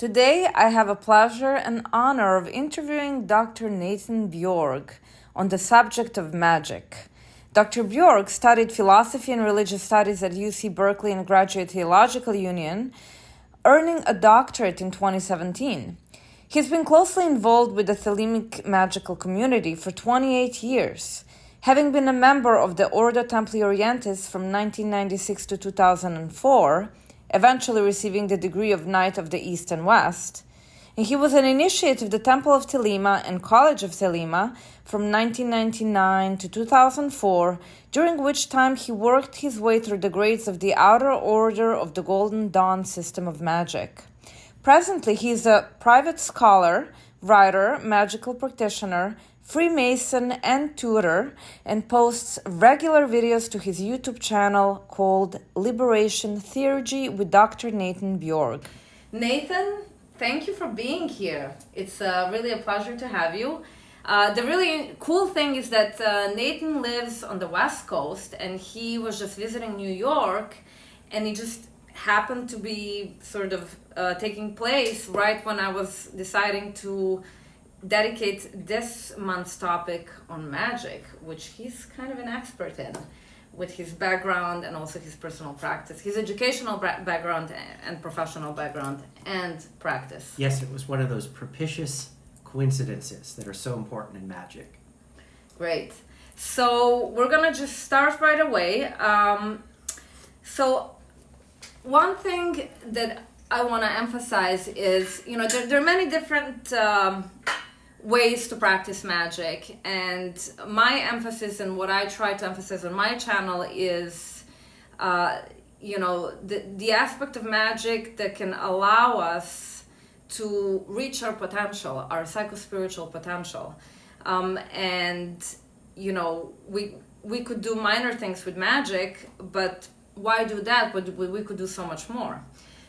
Today, I have a pleasure and honor of interviewing Dr. Nathan Bjorge on the subject of magic. Dr. Bjorge studied philosophy and religious studies at UC Berkeley and Graduate Theological Union, earning a doctorate in 2017. He's been closely involved with the Thelemic magical community for 28 years, having been a member of the Ordo Templi Orientis from 1996 to 2004, eventually receiving the degree of Knight of the East and West. And he was an initiate of the Temple of Thelema and College of Thelema from 1999 to 2004, during which time he worked his way through the grades of the Outer Order of the Golden Dawn system of magic. Presently, he is a private scholar, writer, magical practitioner, Freemason, and tutor, and posts regular videos to his YouTube channel called Liberation Theurgy with Dr. Nathan Bjorge. Nathan, thank you for being here. It's really a pleasure to have you. The really cool thing is that Nathan lives on the West Coast, and he was just visiting New York, and he just happened to be sort of taking place right when I was deciding to dedicate this month's topic on magic, which he's kind of an expert in, with his background and also his personal practice, his educational background and professional background and practice. Yes, it was one of those propitious coincidences that are so important in magic. Great. So we're going to just start right away. So one thing that I want to emphasize is, there are many different ways to practice magic, and my emphasis and what I try to emphasize on my channel is the aspect of magic that can allow us to reach our potential, our psychospiritual potential, and we could do minor things with magic, but why do that? But we could do so much more.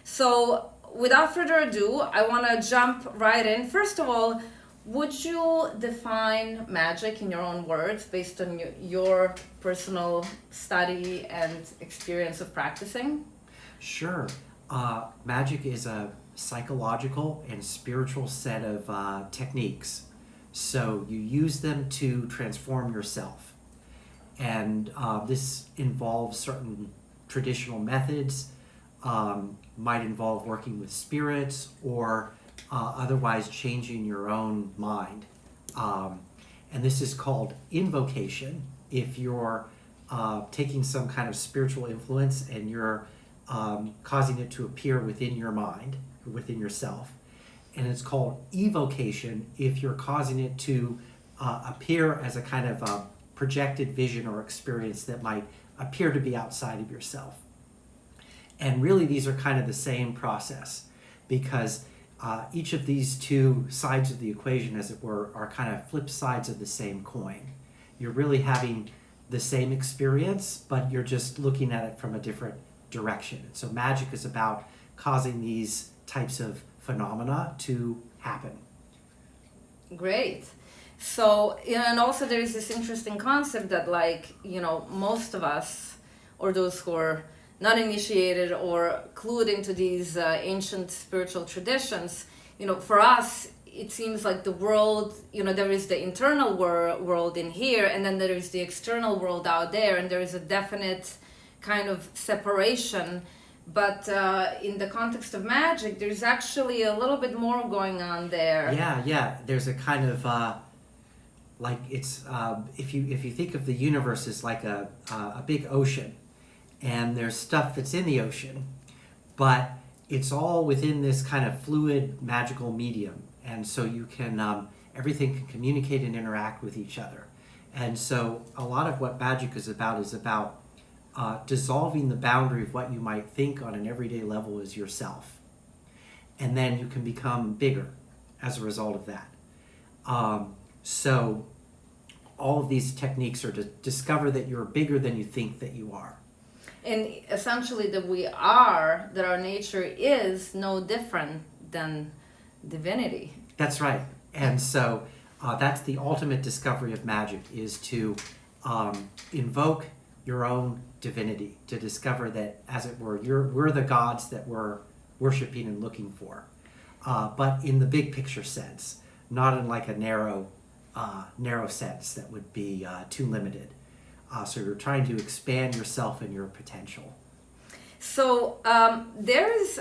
So without further ado, I want to jump right in. First of all, would you define magic in your own words based on your personal study and experience of practicing? Sure. Magic is a psychological and spiritual set of techniques. So you use them to transform yourself. And this involves certain traditional methods, might involve working with spirits or otherwise changing your own mind. And this is called invocation if you're taking some kind of spiritual influence and you're causing it to appear within your mind, within yourself. And it's called evocation if you're causing it to appear as a kind of projected vision or experience that might appear to be outside of yourself. And really these are kind of the same process, because each of these two sides of the equation, as it were, are kind of flip sides of the same coin. You're really having the same experience, but you're just looking at it from a different direction. So magic is about causing these types of phenomena to happen. Great. So, and also there is this interesting concept that most of us, or those who are not initiated or clued into these ancient spiritual traditions, for us, it seems like the world, there is the internal world in here, and then there is the external world out there, and there is a definite kind of separation. But in the context of magic, there's actually a little bit more going on there. Yeah. There's a kind of if you think of the universe as like a big ocean, and there's stuff that's in the ocean, but it's all within this kind of fluid magical medium, and so you can everything can communicate and interact with each other. And so a lot of what magic is about dissolving the boundary of what you might think on an everyday level as yourself, and then you can become bigger as a result of that. So all of these techniques are to discover that you're bigger than you think that you are. And essentially that our nature is no different than divinity. That's right. And so that's the ultimate discovery of magic, is to invoke your own divinity, to discover that, as it were, we're the gods that we're worshiping and looking for. but in the big picture sense, not in like a narrow sense that would be too limited. So you're trying to expand yourself and your potential. So there is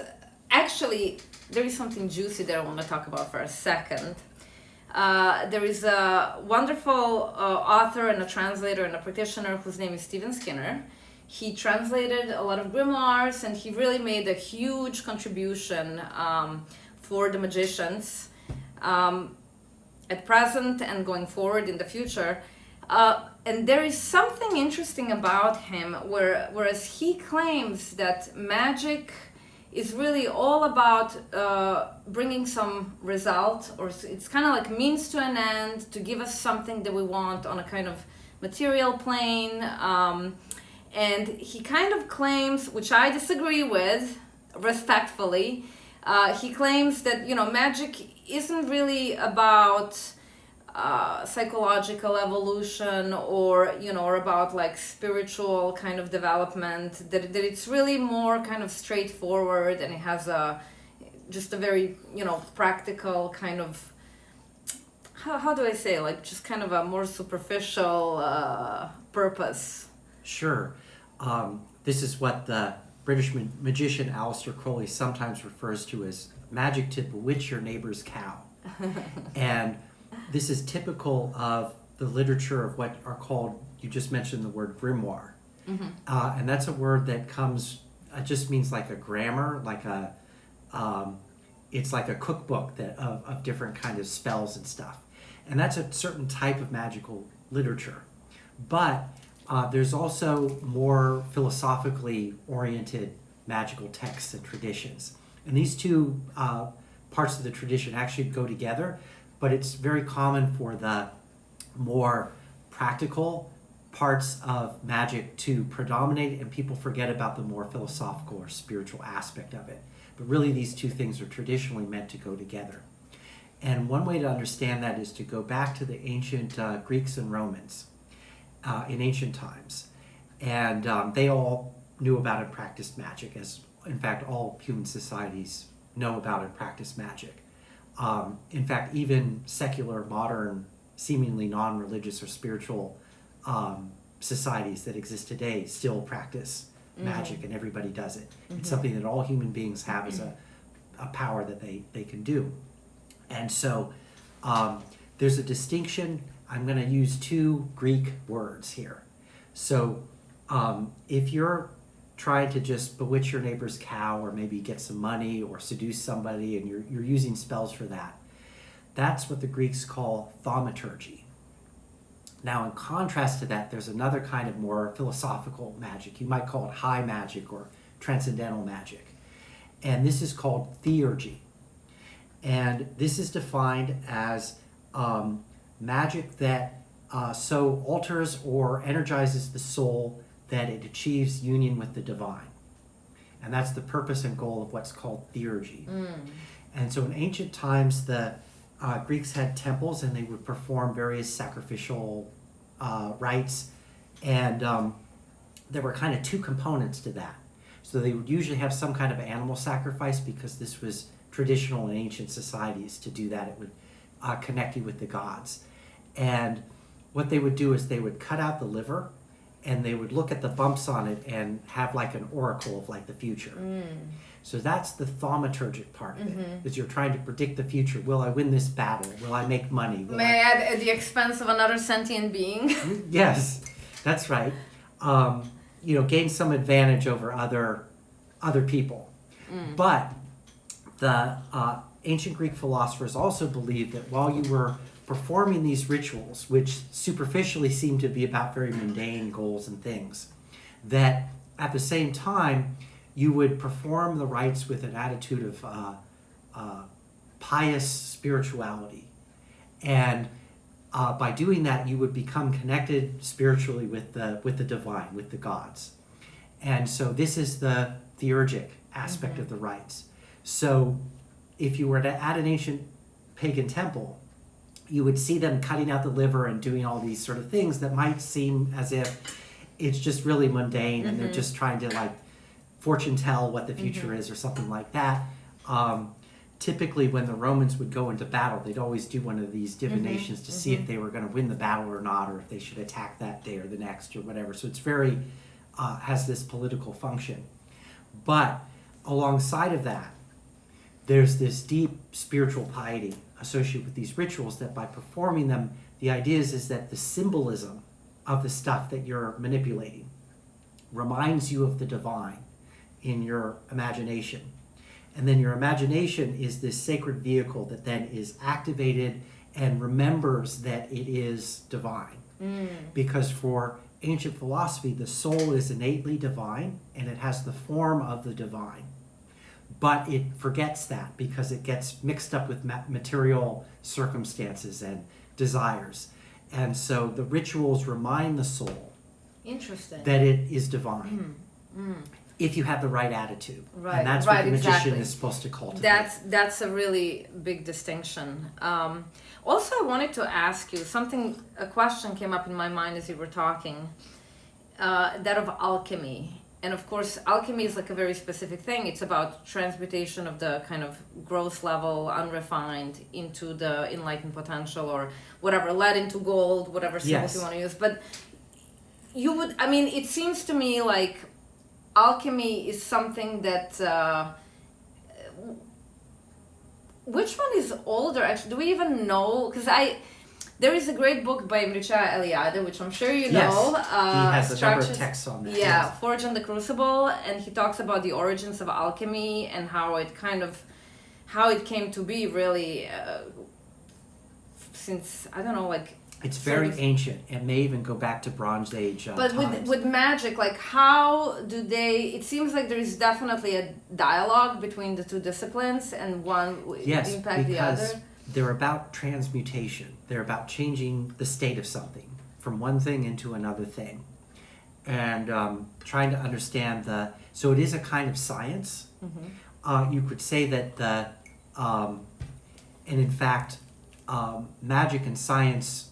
something juicy that I want to talk about for a second. There is a wonderful author and a translator and a practitioner whose name is Stephen Skinner. He translated a lot of grimoires, and he really made a huge contribution for the magicians at present and going forward in the future. And there is something interesting about him, whereas he claims that magic is really all about bringing some result, or it's kind of like means to an end, to give us something that we want on a kind of material plane. And he kind of claims, which I disagree with, respectfully, he claims that, magic isn't really about psychological evolution or about like spiritual kind of development, that it's really more kind of straightforward, and it has just a very practical kind of, how do I say, like just kind of a more superficial purpose. Sure. This is what the British magician Aleister Crowley sometimes refers to as magic to bewitch your neighbor's cow. And this is typical of the literature of what are called, you just mentioned the word grimoire. Mm-hmm. And that's a word that comes, it just means like a grammar, like it's like a cookbook of different kind of spells and stuff. And that's a certain type of magical literature. But there's also more philosophically oriented magical texts and traditions. And these two parts of the tradition actually go together, but it's very common for the more practical parts of magic to predominate, and people forget about the more philosophical or spiritual aspect of it. But really these two things are traditionally meant to go together. And one way to understand that is to go back to the ancient Greeks and Romans in ancient times. And they all knew about and practiced magic, as in fact all human societies know about and practice magic. In fact, even secular, modern, seemingly non-religious or spiritual societies that exist today still practice magic, and everybody does it. Mm-hmm. It's something that all human beings have as a power that they can do. And so there's a distinction. I'm going to use two Greek words here. So if you're trying to just bewitch your neighbor's cow, or maybe get some money or seduce somebody, and you're using spells for that, that's what the Greeks call thaumaturgy. Now, in contrast to that, there's another kind of more philosophical magic. You might call it high magic or transcendental magic. And this is called theurgy. And this is defined as magic that so alters or energizes the soul that it achieves union with the divine. And that's the purpose and goal of what's called theurgy. And so in ancient times, the Greeks had temples, and they would perform various sacrificial rites. And there were kind of two components to that. So they would usually have some kind of animal sacrifice, because this was traditional in ancient societies to do that. It would connect you with the gods. And what they would do is they would cut out the liver, and they would look at the bumps on it and have like an oracle of like the future. So that's the thaumaturgic part of it, is you're trying to predict the future. Will I win this battle? Will I make money? May I add, at the expense of another sentient being? Yes, that's right. Gain some advantage over other people. But the ancient Greek philosophers also believed that while you were performing these rituals, which superficially seem to be about very mundane goals and things, that at the same time you would perform the rites with an attitude of pious spirituality. And by doing that, you would become connected spiritually with the divine, with the gods. And so this is the theurgic aspect of the rites. So if you were at an ancient pagan temple, you would see them cutting out the liver and doing all these sort of things that might seem as if it's just really mundane, and they're just trying to like fortune tell what the future is or something like that. typically when the Romans would go into battle, they'd always do one of these divinations to see if they were going to win the battle or not, or if they should attack that day or the next or whatever. So it's very, has this political function. But alongside of that, there's this deep spiritual piety associated with these rituals that by performing them, the idea is that the symbolism of the stuff that you're manipulating reminds you of the divine in your imagination. And then your imagination is this sacred vehicle that then is activated and remembers that it is divine. Because for ancient philosophy, the soul is innately divine and it has the form of the divine. But it forgets that because it gets mixed up with material circumstances and desires. And so the rituals remind the soul that it is divine. If you have the right attitude. Right, and that's what the magician is supposed to cultivate. That's a really big distinction. Also, I wanted to ask you a question came up in my mind as you were talking, that of alchemy. And of course, alchemy is like a very specific thing. It's about transmutation of the kind of gross level, unrefined, into the enlightened potential, or whatever, lead into gold, whatever symbols you want to use. But it seems to me like alchemy is something that which one is older actually? Do we even know? Because there is a great book by Mircea Eliade, which I'm sure you know. He has a number of texts on that. Yeah, Forge and the Crucible, and he talks about the origins of alchemy and how it came to be really since, I don't know, like... It's very ancient. It may even go back to Bronze Age But times. with magic, like how do they... It seems like there is definitely a dialogue between the two disciplines, and one impact the other. Because they're about transmutation. They're about changing the state of something from one thing into another thing. And trying to understand so it is a kind of science. You could say that and in fact, magic and science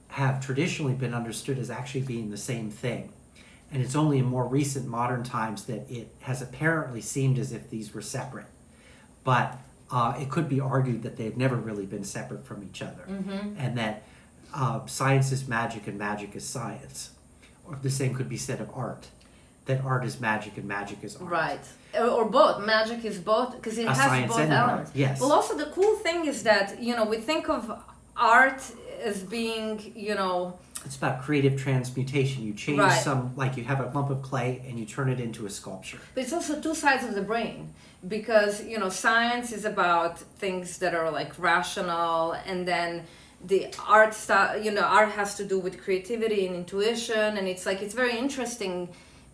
have traditionally been understood as actually being the same thing. And it's only in more recent modern times that it has apparently seemed as if these were separate. But it could be argued that they've never really been separate from each other. And that science is magic and magic is science. Or the same could be said of art. That art is magic and magic is art. Right. Or both. Magic is both, because it has both elements. Art. Yes. Well, also the cool thing is that, we think of art as being, It's about creative transmutation. You change like you have a lump of clay and you turn it into a sculpture. But it's also two sides of the brain, because, science is about things that are like rational, and then the art art has to do with creativity and intuition, and it's very interesting.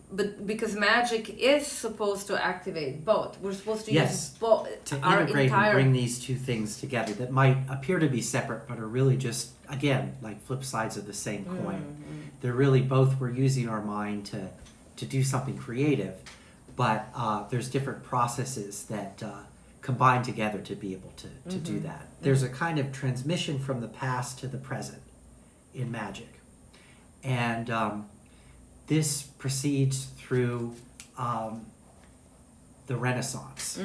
But because magic is supposed to activate both, we're supposed to use both to integrate and bring these two things together that might appear to be separate, but are really just, again, like flip sides of the same coin. They're really both, we're using our mind to do something creative, but there's different processes that combine together to be able to do that. There's a kind of transmission from the past to the present in magic, and this proceeds through the Renaissance,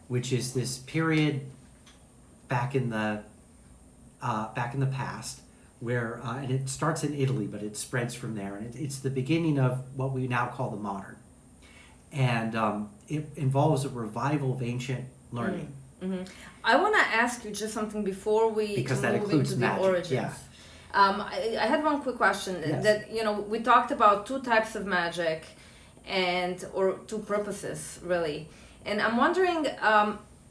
which is this period back in the past, where and it starts in Italy, but it spreads from there, and it's the beginning of what we now call the modern, and it involves a revival of ancient learning. I want to ask you just something before we because that move includes into magic. the origins. Yeah. I had one quick question. Yes. That we talked about two types of magic, or two purposes really, and I'm wondering.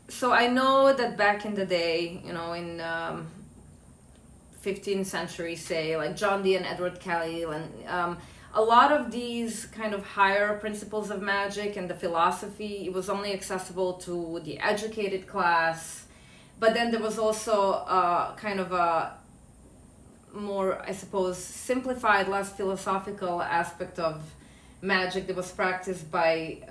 So I know that back in the day, in 15th century, say like John Dee and Edward Kelly, and a lot of these kind of higher principles of magic and the philosophy, it was only accessible to the educated class, but then there was also kind of a more, I suppose, simplified, less philosophical aspect of magic that was practiced by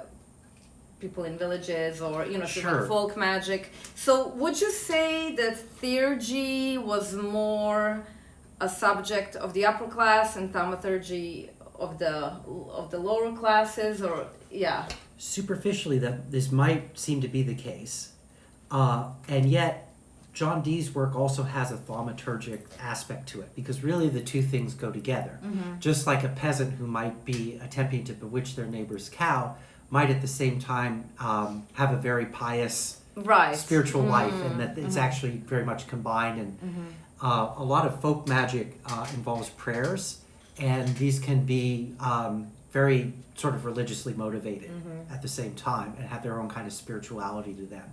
people in villages, or sort of folk magic. So would you say that Theurgy was more a subject of the upper class and Thaumaturgy of the lower classes, or superficially that this might seem to be the case, And yet, John Dee's work also has a thaumaturgic aspect to it, because really the two things go together. Just like a peasant who might be attempting to bewitch their neighbor's cow might at the same time have a very pious spiritual life, and that it's actually very much combined. And a lot of folk magic involves prayers, and these can be very sort of religiously motivated at the same time and have their own kind of spirituality to them.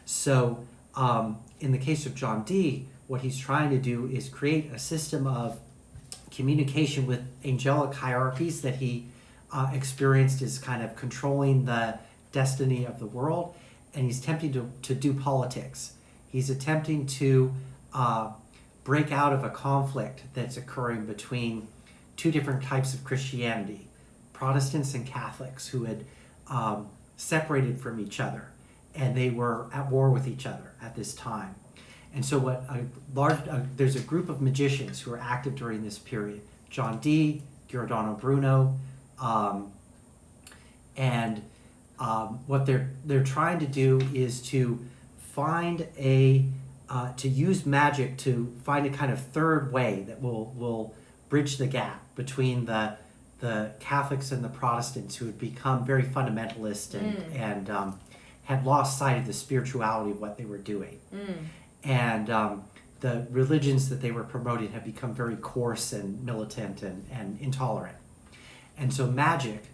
So in the case of John Dee, what he's trying to do is create a system of communication with angelic hierarchies that he experienced as kind of controlling the destiny of the world, and he's attempting to do politics. He's attempting to break out of a conflict that's occurring between two different types of Christianity, Protestants and Catholics, who had separated from each other, and they were at war with each other at this time. And so there's a group of magicians who are active during this period. John Dee, Giordano Bruno, and what they're trying to do is to find to use magic to find a kind of third way that will bridge the gap between the Catholics and the Protestants, who had become very fundamentalist and had lost sight of the spirituality of what they were doing. And the religions that they were promoting had become very coarse and militant and intolerant. And so magic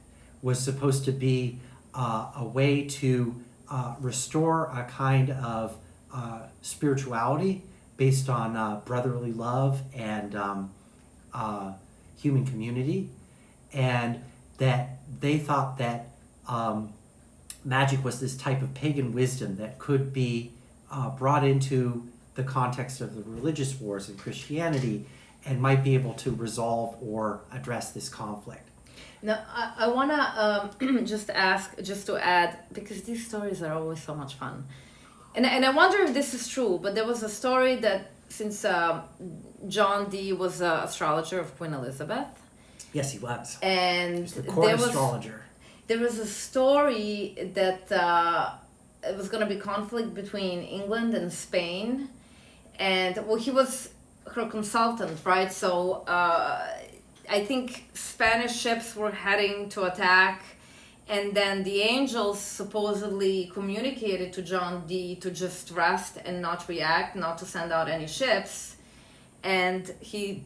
was supposed to be a way to restore a kind of spirituality based on brotherly love and human community, and that they thought that magic was this type of pagan wisdom that could be brought into the context of the religious wars in Christianity and might be able to resolve or address this conflict. Now, I want to just to add, because these stories are always so much fun. And I wonder if this is true, but there was a story that since John Dee was an astrologer of Queen Elizabeth. Yes, he was. And the court astrologer. There was a story that it was going to be conflict between England and Spain. And, well, he was her consultant, right? So I think Spanish ships were heading to attack. And then the angels supposedly communicated to John Dee to just rest and not react, not to send out any ships. And he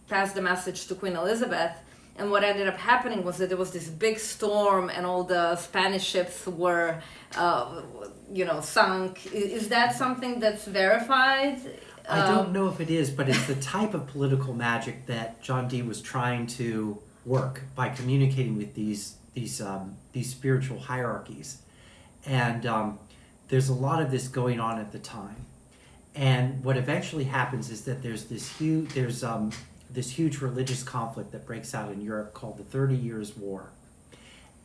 passed the message to Queen Elizabeth. And what ended up happening was that there was this big storm and all the Spanish ships were, sunk. Is that something that's verified? I don't know if it is, but it's the type of political magic that John Dee was trying to work by communicating with these spiritual hierarchies. And there's a lot of this going on at the time. And what eventually happens is that there's this huge religious conflict that breaks out in Europe called the 30 Years' War.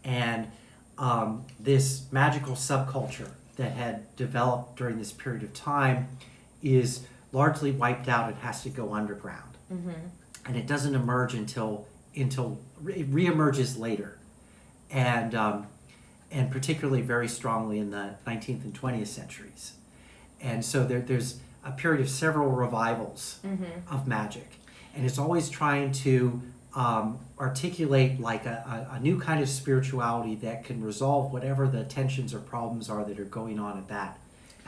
And this magical subculture that had developed during this period of time is largely wiped out and has to go underground. And it doesn't emerge until it reemerges later. And particularly very strongly in the 19th and 20th centuries. And so there's a period of several revivals of magic. And it's always trying to articulate like a new kind of spirituality that can resolve whatever the tensions or problems are that are going on at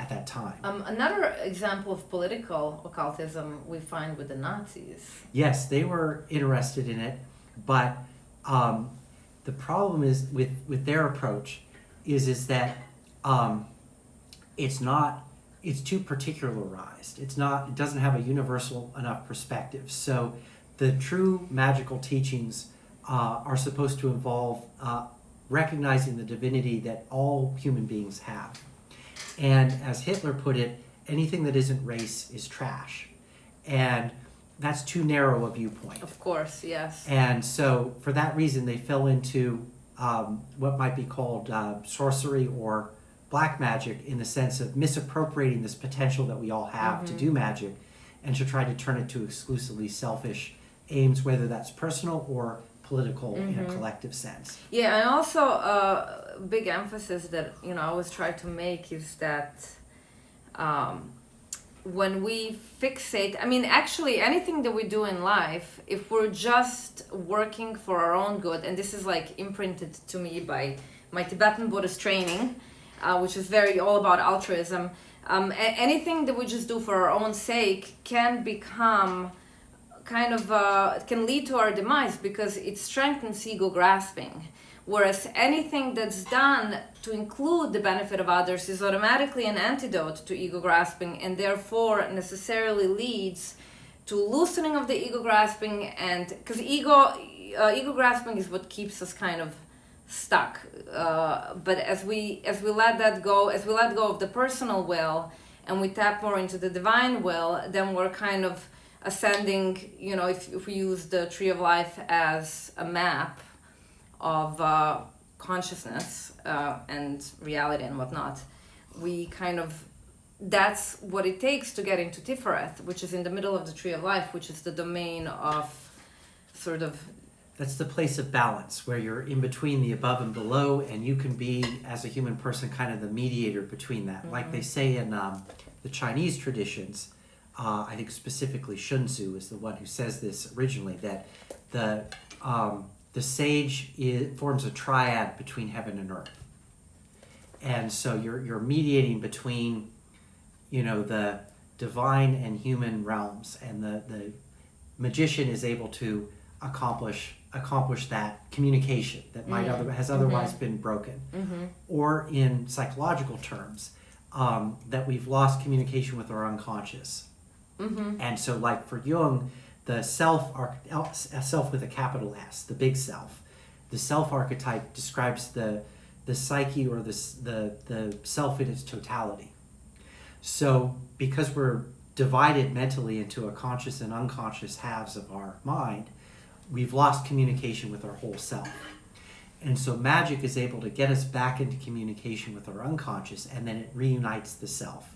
that time. Another example of political occultism we find with the Nazis. Yes, they were interested in it, but the problem is with their approach is that it's too particularized. It doesn't have a universal enough perspective. So the true magical teachings are supposed to involve recognizing the divinity that all human beings have. And as Hitler put it, anything that isn't race is trash. And that's too narrow a viewpoint. Of course, yes. And so for that reason, they fell into what might be called sorcery or black magic, in the sense of misappropriating this potential that we all have to do magic and to try to turn it to exclusively selfish aims, whether that's personal or political in a collective sense. Yeah, and also big emphasis that I always try to make is that when we fixate, actually anything that we do in life, if we're just working for our own good, and this is like imprinted to me by my Tibetan Buddhist training, which is very all about altruism, anything that we just do for our own sake can become kind of, it can lead to our demise because it strengthens ego grasping. Whereas anything that's done to include the benefit of others is automatically an antidote to ego grasping, and therefore necessarily leads to loosening of the ego grasping, and because ego grasping is what keeps us kind of stuck. But as we let that go, as we let go of the personal will, and we tap more into the divine will, then we're kind of ascending. If we use the Tree of Life as a map of consciousness and reality and whatnot, we kind of, that's what it takes to get into Tiferet, which is in the middle of the Tree of Life, which is the domain of sort of, that's the place of balance where you're in between the above and below, and you can be, as a human person, kind of the mediator between that. Like they say in the Chinese traditions, I think specifically Sun Tzu is the one who says this originally, that the sage forms a triad between heaven and earth. And so you're mediating between, the divine and human realms, and the magician is able to accomplish that communication that might has otherwise been broken. Or in psychological terms, that we've lost communication with our unconscious. And so like for Jung, the self with a capital S, the big self, the self archetype describes the psyche, or the self in its totality. So because we're divided mentally into a conscious and unconscious halves of our mind, we've lost communication with our whole self. And so Magick is able to get us back into communication with our unconscious, and then it reunites the self.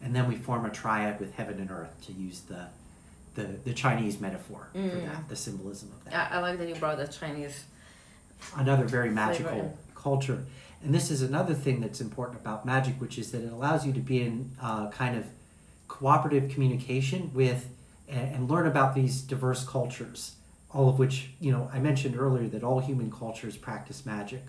And then we form a triad with heaven and earth, to use the Chinese metaphor for that, the symbolism of that. I like that you brought the Chinese. Another very magical culture. And this is another thing that's important about Magick, which is that it allows you to be in kind of cooperative communication with and learn about these diverse cultures, all of which, I mentioned earlier that all human cultures practice magic.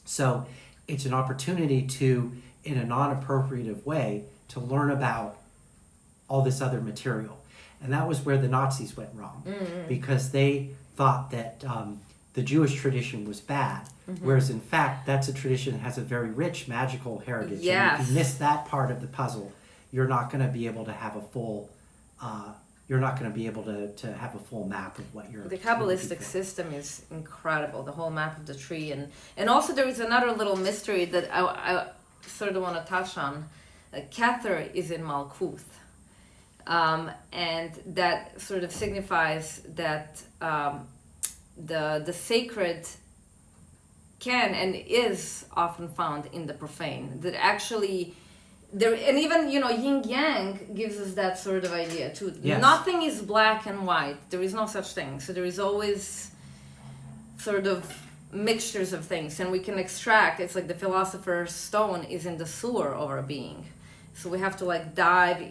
So it's an opportunity to, in a non-appropriative way, to learn about all this other material. And that was where the Nazis went wrong, because they thought that the Jewish tradition was bad, whereas in fact that's a tradition that has a very rich magical heritage. Yes. And if you miss that part of the puzzle, you're not going to be able to have a full have a full map of what you're. The Kabbalistic system is incredible. The whole map of the tree, and also there is another little mystery that I sort of want to touch on. Kether is in Malkuth. And that sort of signifies that the sacred can and is often found in the profane. That actually there, and even yin yang gives us that sort of idea too. Yes. Nothing is black and white. There is no such thing. So there is always sort of mixtures of things, and we can extract. It's like the philosopher's stone is in the sewer of our being. So we have to dive.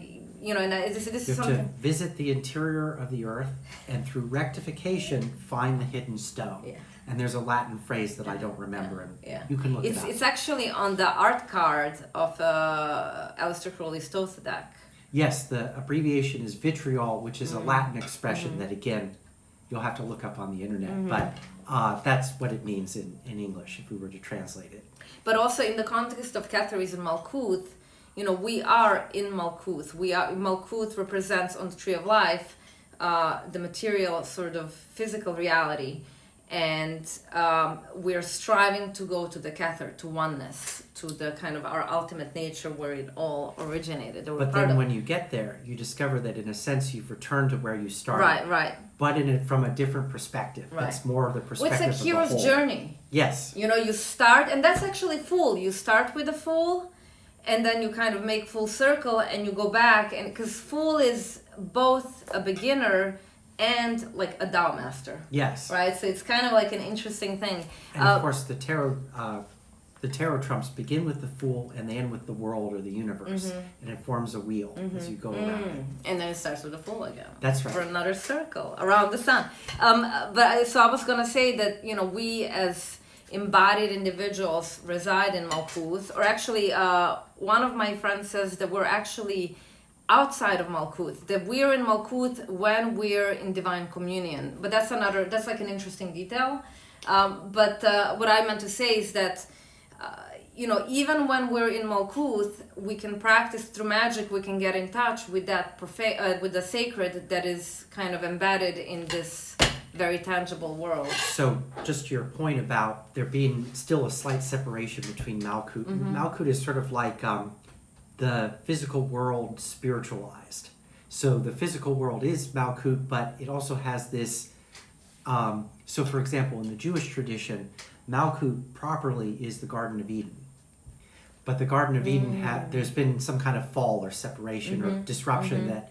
And this You is have something. to visit the interior of the earth, and through rectification find the hidden stone. Yeah. And there's a Latin phrase that I don't remember, and Yeah. you can look it up. It's actually on the art card of Aleister Crowley's Thothdak. Yes, the abbreviation is vitriol, which is a Latin expression that, again, you'll have to look up on the internet. But that's what it means in English, if we were to translate it. But also in the context of Catharis and Malkuth, we are in Malkuth. Malkuth represents on the Tree of Life the material sort of physical reality, and we're striving to go to the Kether, to oneness, to the kind of our ultimate nature where it all originated. But then when you get there, you discover that in a sense you've returned to where you started. Right. But from a different perspective. Right. That's more of the perspective Well, it's a hero's of the whole. journey. Yes. You start, and that's actually full. You start with a full, and then you kind of make full circle, and you go back, and because full is both a beginner and like a Tao master. Yes. Right? So it's kind of like an interesting thing. And of course, the tarot trumps begin with the Fool and they end with the world or the universe, and it forms a wheel as you go around it. And then it starts with the Fool again. That's right. For another circle around the sun. So I was gonna say that we as embodied individuals reside in Malkuth, or actually, one of my friends says that we're actually outside of Malkuth, that we're in Malkuth when we're in divine communion. But that's like an interesting detail. But what I meant to say is that even when we're in Malkuth, we can practice through magic. We can get in touch with that with the sacred that is kind of embedded in this very tangible world. So, just to your point about there being still a slight separation between Malkuth. Malkuth is sort of like the physical world spiritualized. So the physical world is Malkuth, but it also has this. So, for example, in the Jewish tradition, Malkuth properly is the Garden of Eden. But the Garden of Eden, there's been some kind of fall or separation or disruption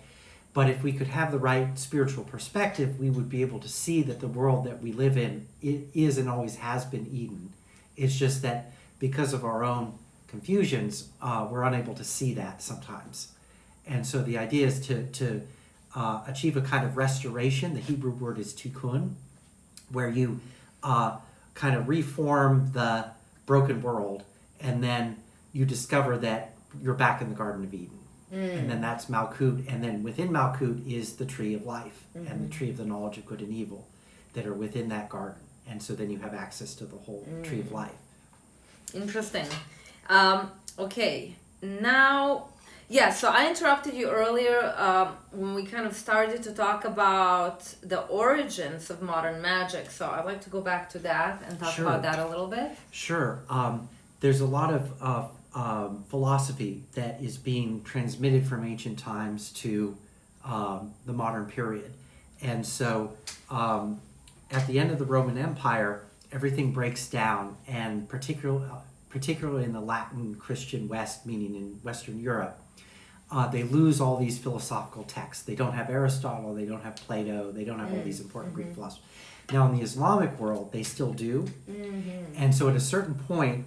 but if we could have the right spiritual perspective, we would be able to see that the world that we live in is and always has been Eden. It's just that because of our own confusions, we're unable to see that sometimes. And so the idea is to achieve a kind of restoration. The Hebrew word is tikkun, where you kind of reform the broken world, and then you discover that you're back in the Garden of Eden. And then that's Malkuth, and then within Malkuth is the tree of life and the tree of the knowledge of good and evil that are within that garden. And so then you have access to the whole tree of life. Interesting. Okay, now, so I interrupted you earlier when we kind of started to talk about the origins of modern magic. So I'd like to go back to that and talk about that a little bit. Sure. There's a lot of philosophy that is being transmitted from ancient times to the modern period. And so at the end of the Roman Empire, everything breaks down, and particularly in the Latin Christian West, meaning in Western Europe, they lose all these philosophical texts. They don't have Aristotle, they don't have Plato, they don't have all these important Greek philosophers. Now in the Islamic world, they still do. And so at a certain point,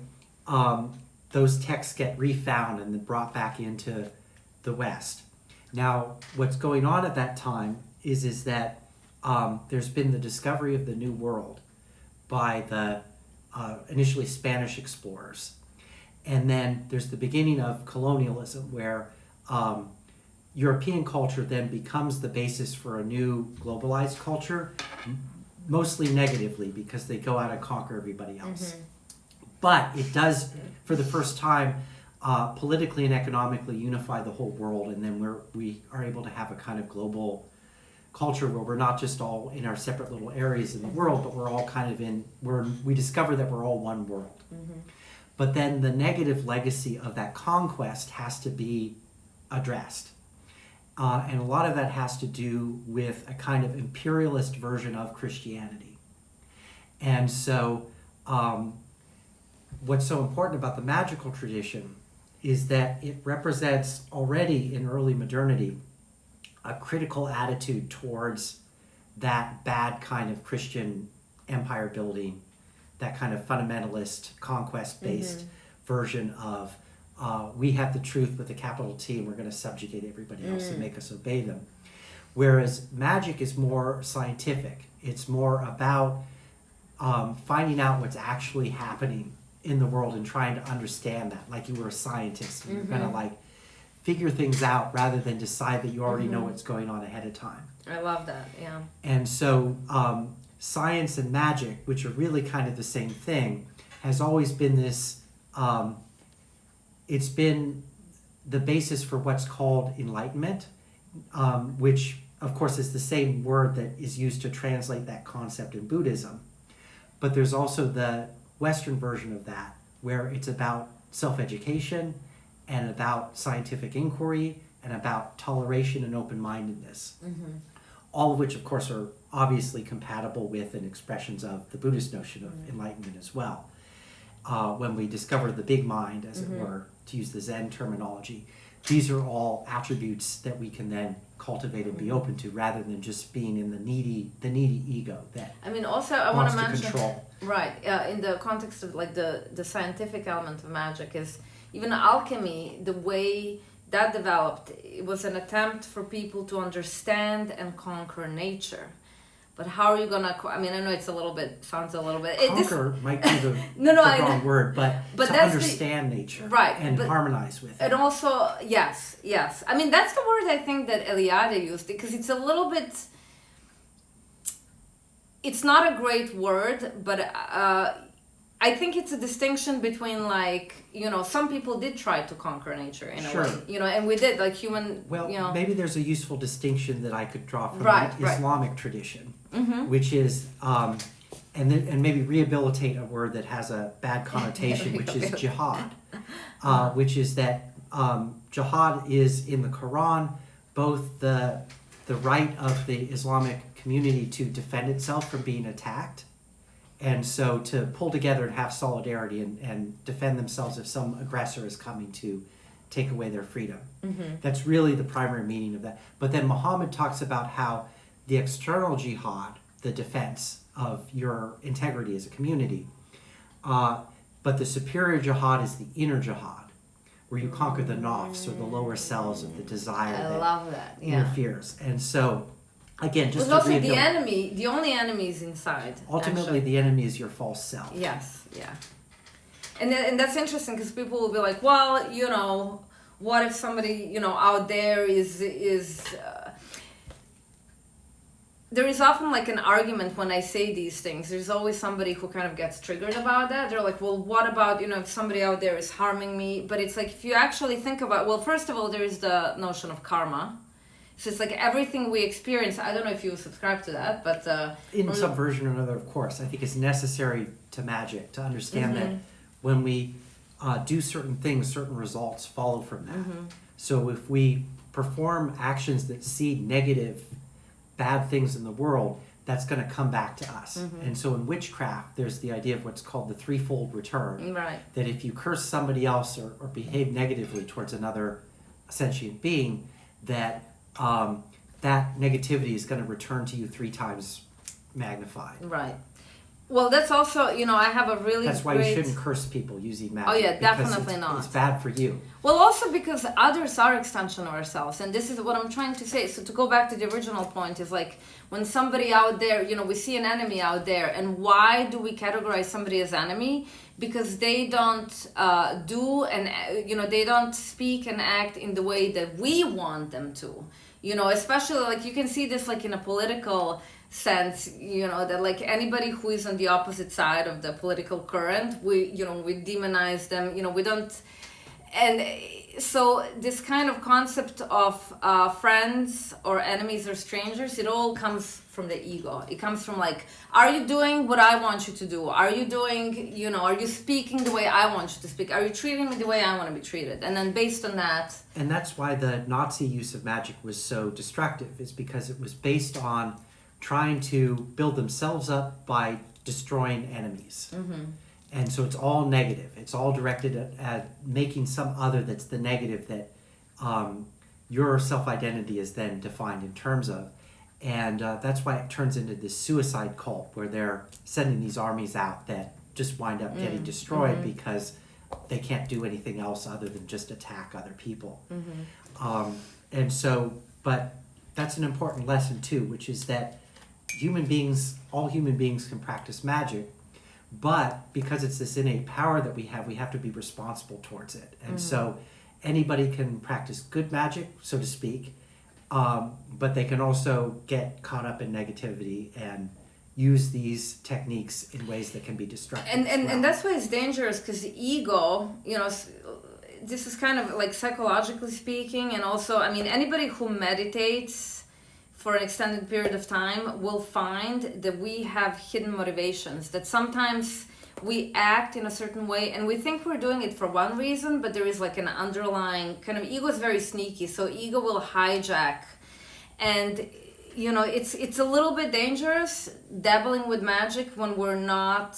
those texts get refound and then brought back into the West. Now, what's going on at that time is that there's been the discovery of the New World by the initially Spanish explorers. And then there's the beginning of colonialism, where European culture then becomes the basis for a new globalized culture, mostly negatively, because they go out and conquer everybody else. But it does, for the first time, politically and economically unify the whole world, and then we are able to have a kind of global culture where we're not just all in our separate little areas in the world, but we're all kind of we discover that we're all one world. But then the negative legacy of that conquest has to be addressed. And a lot of that has to do with a kind of imperialist version of Christianity. And so what's so important about the magical tradition is that it represents already in early modernity a critical attitude towards that bad kind of Christian empire building, that kind of fundamentalist, conquest-based version of we have the truth with a capital T and we're going to subjugate everybody else and make us obey them. Whereas magic is more scientific. It's more about finding out what's actually happening in the world and trying to understand that, like you were a scientist and you're going to like figure things out rather than decide that you already know what's going on ahead of time. I love that, yeah. And so science and magic, which are really kind of the same thing, has always been this, it's been the basis for what's called enlightenment, which of course is the same word that is used to translate that concept in Buddhism. But there's also the Western version of that, where it's about self-education and about scientific inquiry and about toleration and open-mindedness. All of which, of course, are obviously compatible with and expressions of the Buddhist notion of enlightenment as well. When we discover the big mind, as it were, to use the Zen terminology, these are all attributes that we can then cultivate and be open to, rather than just being in the needy ego that I mean, also I want to mention, control. right, in the context of like the scientific element of magic is even alchemy, the way that developed, it was an attempt for people to understand and conquer nature. But how are you gonna? I mean, I know it's sounds a little bit. Conquer might be the, the wrong word, but to that's understand nature, right, and harmonize with it. And also, yes. I mean, that's the word I think that Eliade used, because it's a little bit. It's not a great word, but I think it's a distinction between, like, some people did try to conquer nature in a way, and we did, like human. Well, maybe there's a useful distinction that I could draw from the Islamic tradition, which is, and maybe rehabilitate a word that has a bad connotation, which is jihad, which is that jihad is in the Quran both the right of the Islamic community to defend itself from being attacked. And so to pull together and have solidarity and defend themselves if some aggressor is coming to take away their freedom. That's really the primary meaning of that. But then Muhammad talks about how the external jihad, the defense of your integrity as a community, but the superior jihad is the inner jihad, where you conquer the nafs, or the lower cells of the desire that interferes. And so, again, just to also the enemy, the only enemy is inside. Ultimately, the enemy is your false self. Yes, yeah. And that's interesting, because people will be like, well, what if somebody, out there is there is often like an argument when I say these things. There's always somebody who kind of gets triggered about that. They're like, well, what about, if somebody out there is harming me? But it's like, if you actually think about, well, first of all, there is the notion of karma. So it's like everything we experience. I don't know if you subscribe to that, but in some version or another, of course, I think it's necessary to magic to understand that when we do certain things, certain results follow from that. So if we perform actions that seed negative, bad things in the world, that's going to come back to us. And so in witchcraft, there's the idea of what's called the threefold return. Right. That if you curse somebody else or behave negatively towards another sentient being, that that negativity is going to return to you 3 times magnified. Right. Well, that's also, I have a really That's why you shouldn't curse people using magic. Oh, yeah, definitely not. It's bad for you. Well, also because others are extension of ourselves. And this is what I'm trying to say. So to go back to the original point is like, when somebody out there, we see an enemy out there. And why do we categorize somebody as enemy? Because they don't they don't speak and act in the way that we want them to. Especially like you can see this like in a political sense, that like anybody who is on the opposite side of the political current, we demonize them, we don't. And so this kind of concept of friends or enemies or strangers, it all comes from the ego. It comes from like, are you doing what I want you to do? Are you doing, are you speaking the way I want you to speak? Are you treating me the way I want to be treated? And then based on that. And that's why the Nazi use of magic was so destructive, is because it was based on trying to build themselves up by destroying enemies. And so it's all negative. It's all directed at making some other that's the negative that your self-identity is then defined in terms of. And that's why it turns into this suicide cult, where they're sending these armies out that just wind up getting destroyed because they can't do anything else other than just attack other people. And so, but that's an important lesson too, which is that all human beings can practice magic, but because it's this innate power that we have to be responsible towards it. And so anybody can practice good magic, so to speak, but they can also get caught up in negativity and use these techniques in ways that can be destructive. And that's why it's dangerous, because ego, this is kind of like psychologically speaking, and also, I mean, anybody who meditates for an extended period of time will find that we have hidden motivations, that sometimes we act in a certain way and we think we're doing it for one reason, but there is like an underlying kind of, ego is very sneaky, so ego will hijack. And it's a little bit dangerous dabbling with magic when we're not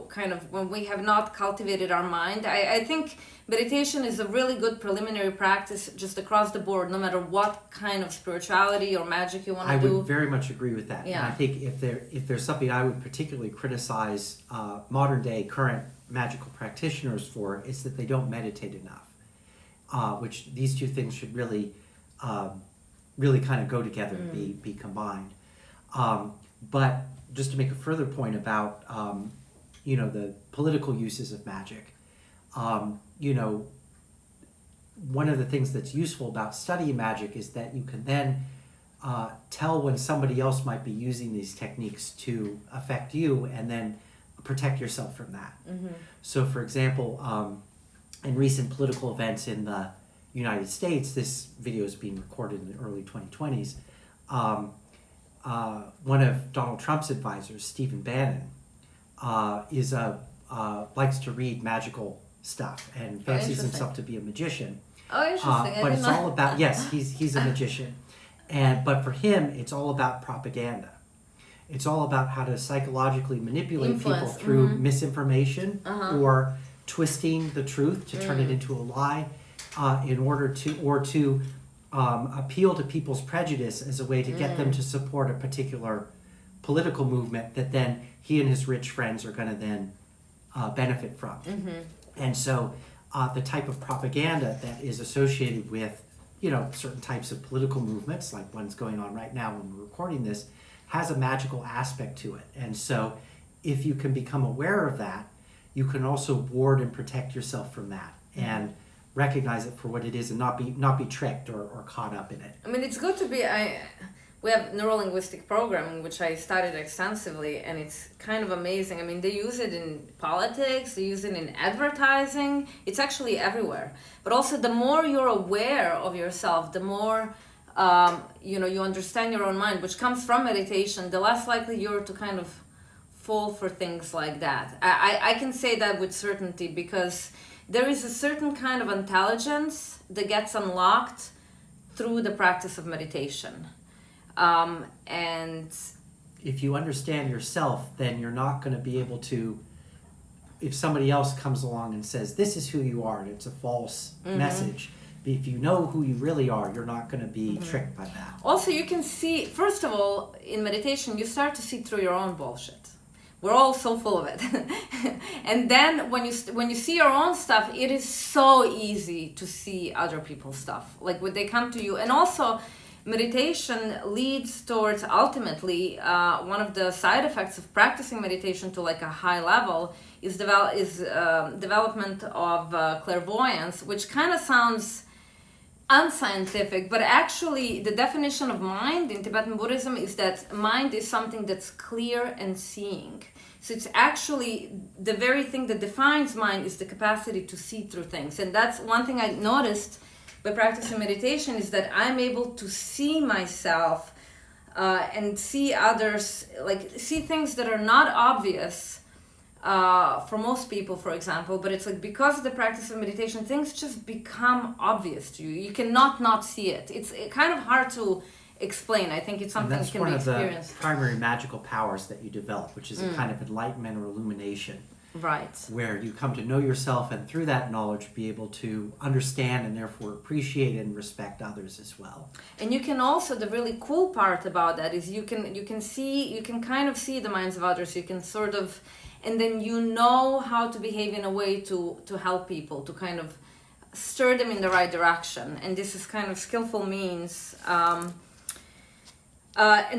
kind of when we have not cultivated our mind. I think meditation is a really good preliminary practice just across the board, no matter what kind of spirituality or magic you want to do. I would very much agree with that. Yeah. And I think if there's something I would particularly criticize modern day current magical practitioners for, it's that they don't meditate enough, which these two things should really kind of go together and be combined. But just to make a further point about the political uses of magic, one of the things that's useful about studying magic is that you can then tell when somebody else might be using these techniques to affect you, and then protect yourself from that. So, for example, in recent political events in the United States, this video is being recorded in the early 2020s. One of Donald Trump's advisors, Stephen Bannon, likes to read magical stuff and fancies himself to be a magician. Oh, interesting. But it's all about, yes, he's a magician. But for him, it's all about propaganda. It's all about how to psychologically manipulate people through misinformation or twisting the truth to turn it into a lie, in order to appeal to people's prejudice as a way to get them to support a particular political movement that then he and his rich friends are going to then benefit from. And so the type of propaganda that is associated with certain types of political movements, like one's going on right now when we're recording this, has a magical aspect to it. And so if you can become aware of that, you can also ward and protect yourself from that and recognize it for what it is and not be tricked or caught up in it. I mean, it's good to be... We have neurolinguistic programming, which I studied extensively, and it's kind of amazing. I mean, they use it in politics, they use it in advertising. It's actually everywhere. But also, the more you're aware of yourself, the more you understand your own mind, which comes from meditation, the less likely you're to kind of fall for things like that. I can say that with certainty, because there is a certain kind of intelligence that gets unlocked through the practice of meditation. And if you understand yourself, then you're not going to be able to, if somebody else comes along and says, this is who you are, and it's a false message, but if you know who you really are, you're not going to be tricked by that. Also, you can see, first of all, in meditation, you start to see through your own bullshit. We're all so full of it. And then when you see your own stuff, it is so easy to see other people's stuff. Like when they come to you. And also, meditation leads towards, ultimately, one of the side effects of practicing meditation to like a high level is development of clairvoyance, which kind of sounds unscientific, but actually the definition of mind in Tibetan Buddhism is that mind is something that's clear and seeing. So it's actually the very thing that defines mind is the capacity to see through things. And that's one thing I noticed by practicing meditation, is that I'm able to see myself and see others, like see things that are not obvious for most people, for example, but it's like because of the practice of meditation, things just become obvious to you. You cannot not see it. It's kind of hard to explain. I think it's something that can be experienced. That's one of the primary magical powers that you develop, which is a kind of enlightenment or illumination. Right. Where you come to know yourself and through that knowledge be able to understand and therefore appreciate and respect others as well. And you can also, the really cool part about that is you can kind of see the minds of others. You can sort of, and then you know how to behave in a way to help people, to kind of stir them in the right direction. And this is kind of skillful means. And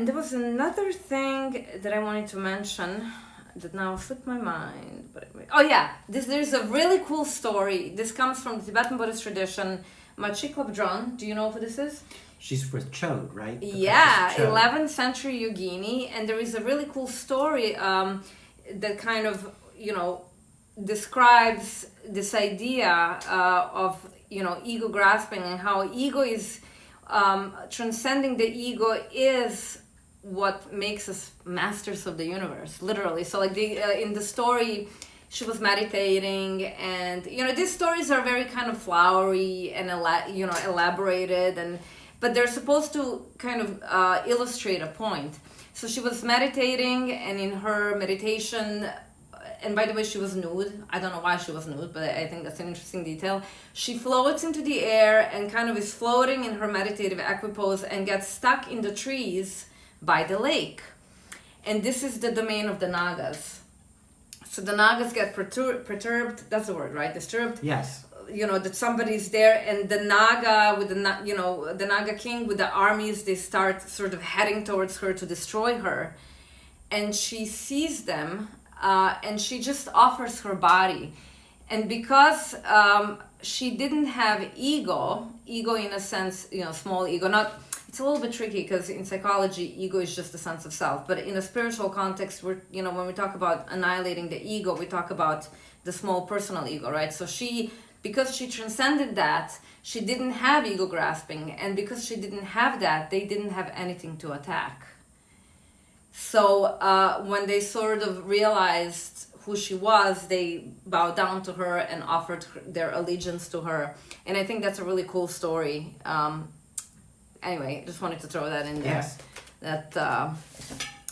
there was another thing that I wanted to mention that now slipped my mind. There's a really cool story. This comes from the Tibetan Buddhist tradition. Magick do you know who this is? She's with Chode, right? Yeah, 11th century yogini. And there is a really cool story that kind of, describes this idea of, ego grasping and how ego is transcending the ego is what makes us masters of the universe, literally. So like in the story, she was meditating, and these stories are very kind of flowery and elaborated, but they're supposed to kind of illustrate a point. So she was meditating, and in her meditation, and by the way, she was nude. I don't know why she was nude, but I think that's an interesting detail. She floats into the air and kind of is floating in her meditative equipose and gets stuck in the trees by the lake. And this is the domain of the Nagas. So the Nagas get perturbed, that's the word, right? Disturbed. Yes. That somebody's there, and the Naga with the Naga king with the armies, they start sort of heading towards her to destroy her. And she sees them, and she just offers her body. And because she didn't have ego in a sense, small ego, it's a little bit tricky because in psychology, ego is just a sense of self. But in a spiritual context, when we talk about annihilating the ego, we talk about the small personal ego, right? So because she transcended that, she didn't have ego grasping. And because she didn't have that, they didn't have anything to attack. So when they sort of realized who she was, they bowed down to her and offered their allegiance to her. And I think that's a really cool story. Anyway, just wanted to throw that in there. Yes.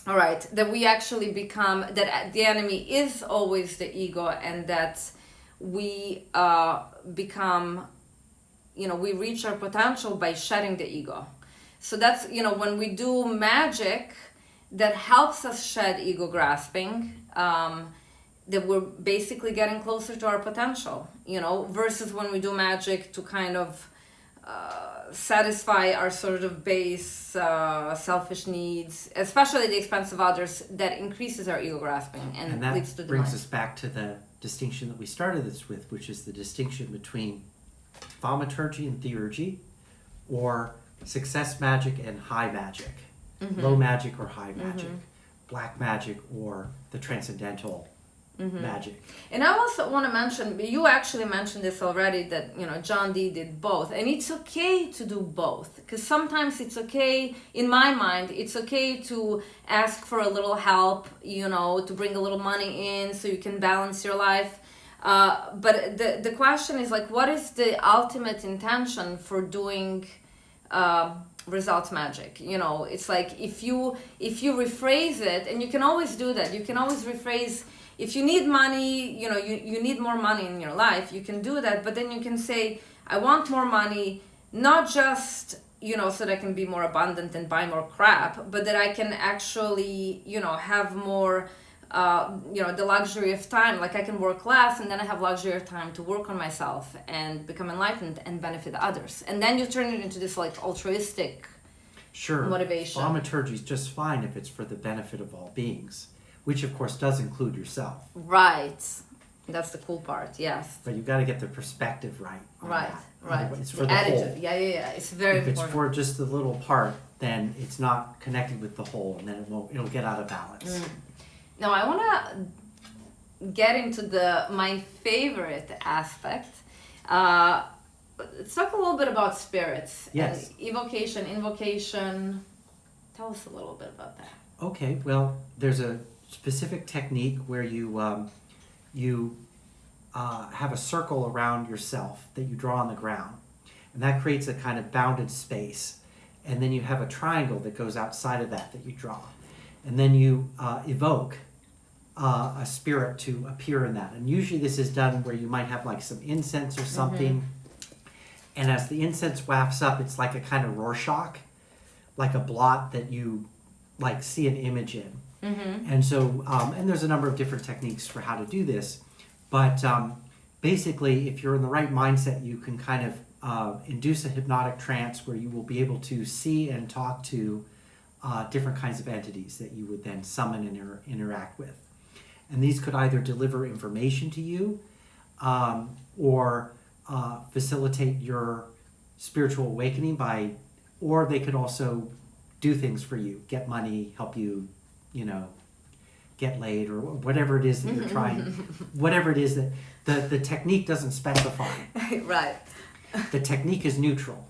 All right, that we actually become, that the enemy is always the ego, and that we become, we reach our potential by shedding the ego. So that's, when we do magic that helps us shed ego grasping, that we're basically getting closer to our potential, versus when we do magic to kind of satisfy our sort of base selfish needs, especially at the expense of others, that increases our ego grasping and that leads to brings us back to the distinction that we started this with, which is the distinction between Thaumaturgy and Theurgy, or success magic and high magic, low magic or high magic, black magic or the transcendental magic. And I also want to mention, you actually mentioned this already, that John Dee did both, and it's okay to do both, because sometimes it's okay, in my mind, it's okay to ask for a little help, to bring a little money in so you can balance your life, but the question is, like, what is the ultimate intention for doing results magic? It's like, if you rephrase it, and you can always do that, you can always rephrase. If you need money, you need more money in your life, you can do that. But then you can say, I want more money, not just, so that I can be more abundant and buy more crap, but that I can actually, have more, the luxury of time. Like, I can work less, and then I have luxury of time to work on myself and become enlightened and benefit others. And then you turn it into this, like, altruistic motivation. Thaumaturgy is just fine if it's for the benefit of all beings, which of course does include yourself. Right. That's the cool part, yes. But you've got to get the perspective right. Right. It's for the attitude. whole. Yeah. It's very important. If it's for just the little part, then it's not connected with the whole, and then it'll get out of balance. Now I want to get into my favorite aspect. Let's talk a little bit about spirits. Yes. And evocation, invocation. Tell us a little bit about that. Okay. Well, there's a specific technique where you have a circle around yourself that you draw on the ground, and that creates a kind of bounded space, and then you have a triangle that goes outside of that you draw, and then you evoke a spirit to appear in that. And usually this is done where you might have like some incense or something, and as the incense wafts up, it's like a kind of Rorschach, like a blot that you like see an image in. And so, and there's a number of different techniques for how to do this, but basically, if you're in the right mindset, you can kind of induce a hypnotic trance where you will be able to see and talk to different kinds of entities that you would then summon and interact with. And these could either deliver information to you or facilitate your spiritual awakening or they could also do things for you, get money, help you, get laid, or whatever it is that you're trying, whatever it is that the technique doesn't specify. Right. The technique is neutral.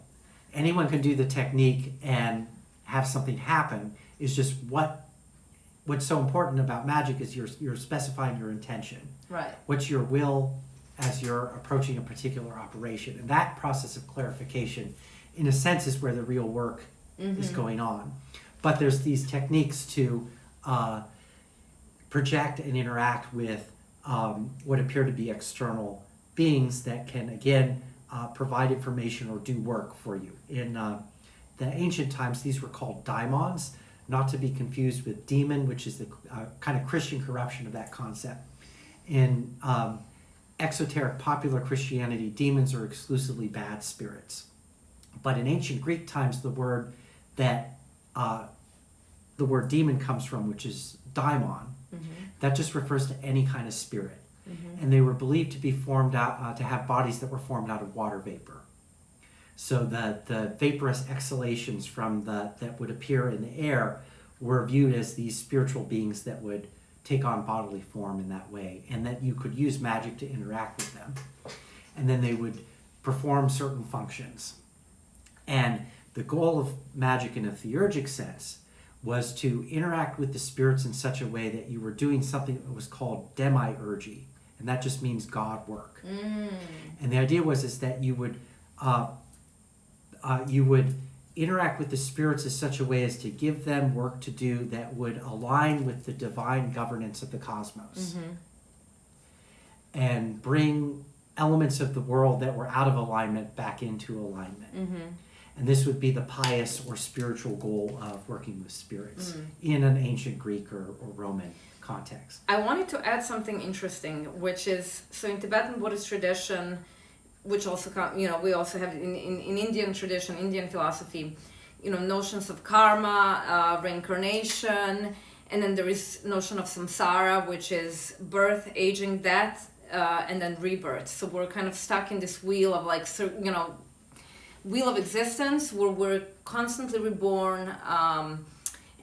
Anyone can do the technique and have something happen. It's just what's so important about magic is you're specifying your intention. Right. What's your will as you're approaching a particular operation. And that process of clarification, in a sense, is where the real work is going on. But there's these techniques to project and interact with what appear to be external beings that can, again, provide information or do work for you. In the ancient times, these were called daimons, not to be confused with demon, which is the kind of Christian corruption of that concept. In exoteric popular Christianity, demons are exclusively bad spirits. But in ancient Greek times, the word demon comes from, which is daimon, that just refers to any kind of spirit. And they were believed to be formed out, to have bodies that were formed out of water vapor. So the vaporous exhalations from that would appear in the air were viewed as these spiritual beings that would take on bodily form in that way, and that you could use magic to interact with them. And then they would perform certain functions. And the goal of magic in a theurgic sense was to interact with the spirits in such a way that you were doing something that was called demiurgy, and that just means God work. And the idea is that you would interact with the spirits in such a way as to give them work to do that would align with the divine governance of the cosmos, and bring elements of the world that were out of alignment back into alignment. And this would be the pious or spiritual goal of working with spirits in an ancient Greek or Roman context. I wanted to add something interesting, which is, so in Tibetan Buddhist tradition, which also, we also have in Indian tradition, Indian philosophy, notions of karma, reincarnation, and then there is notion of samsara, which is birth, aging, death, and then rebirth. So we're kind of stuck in this wheel of wheel of existence where we're constantly reborn,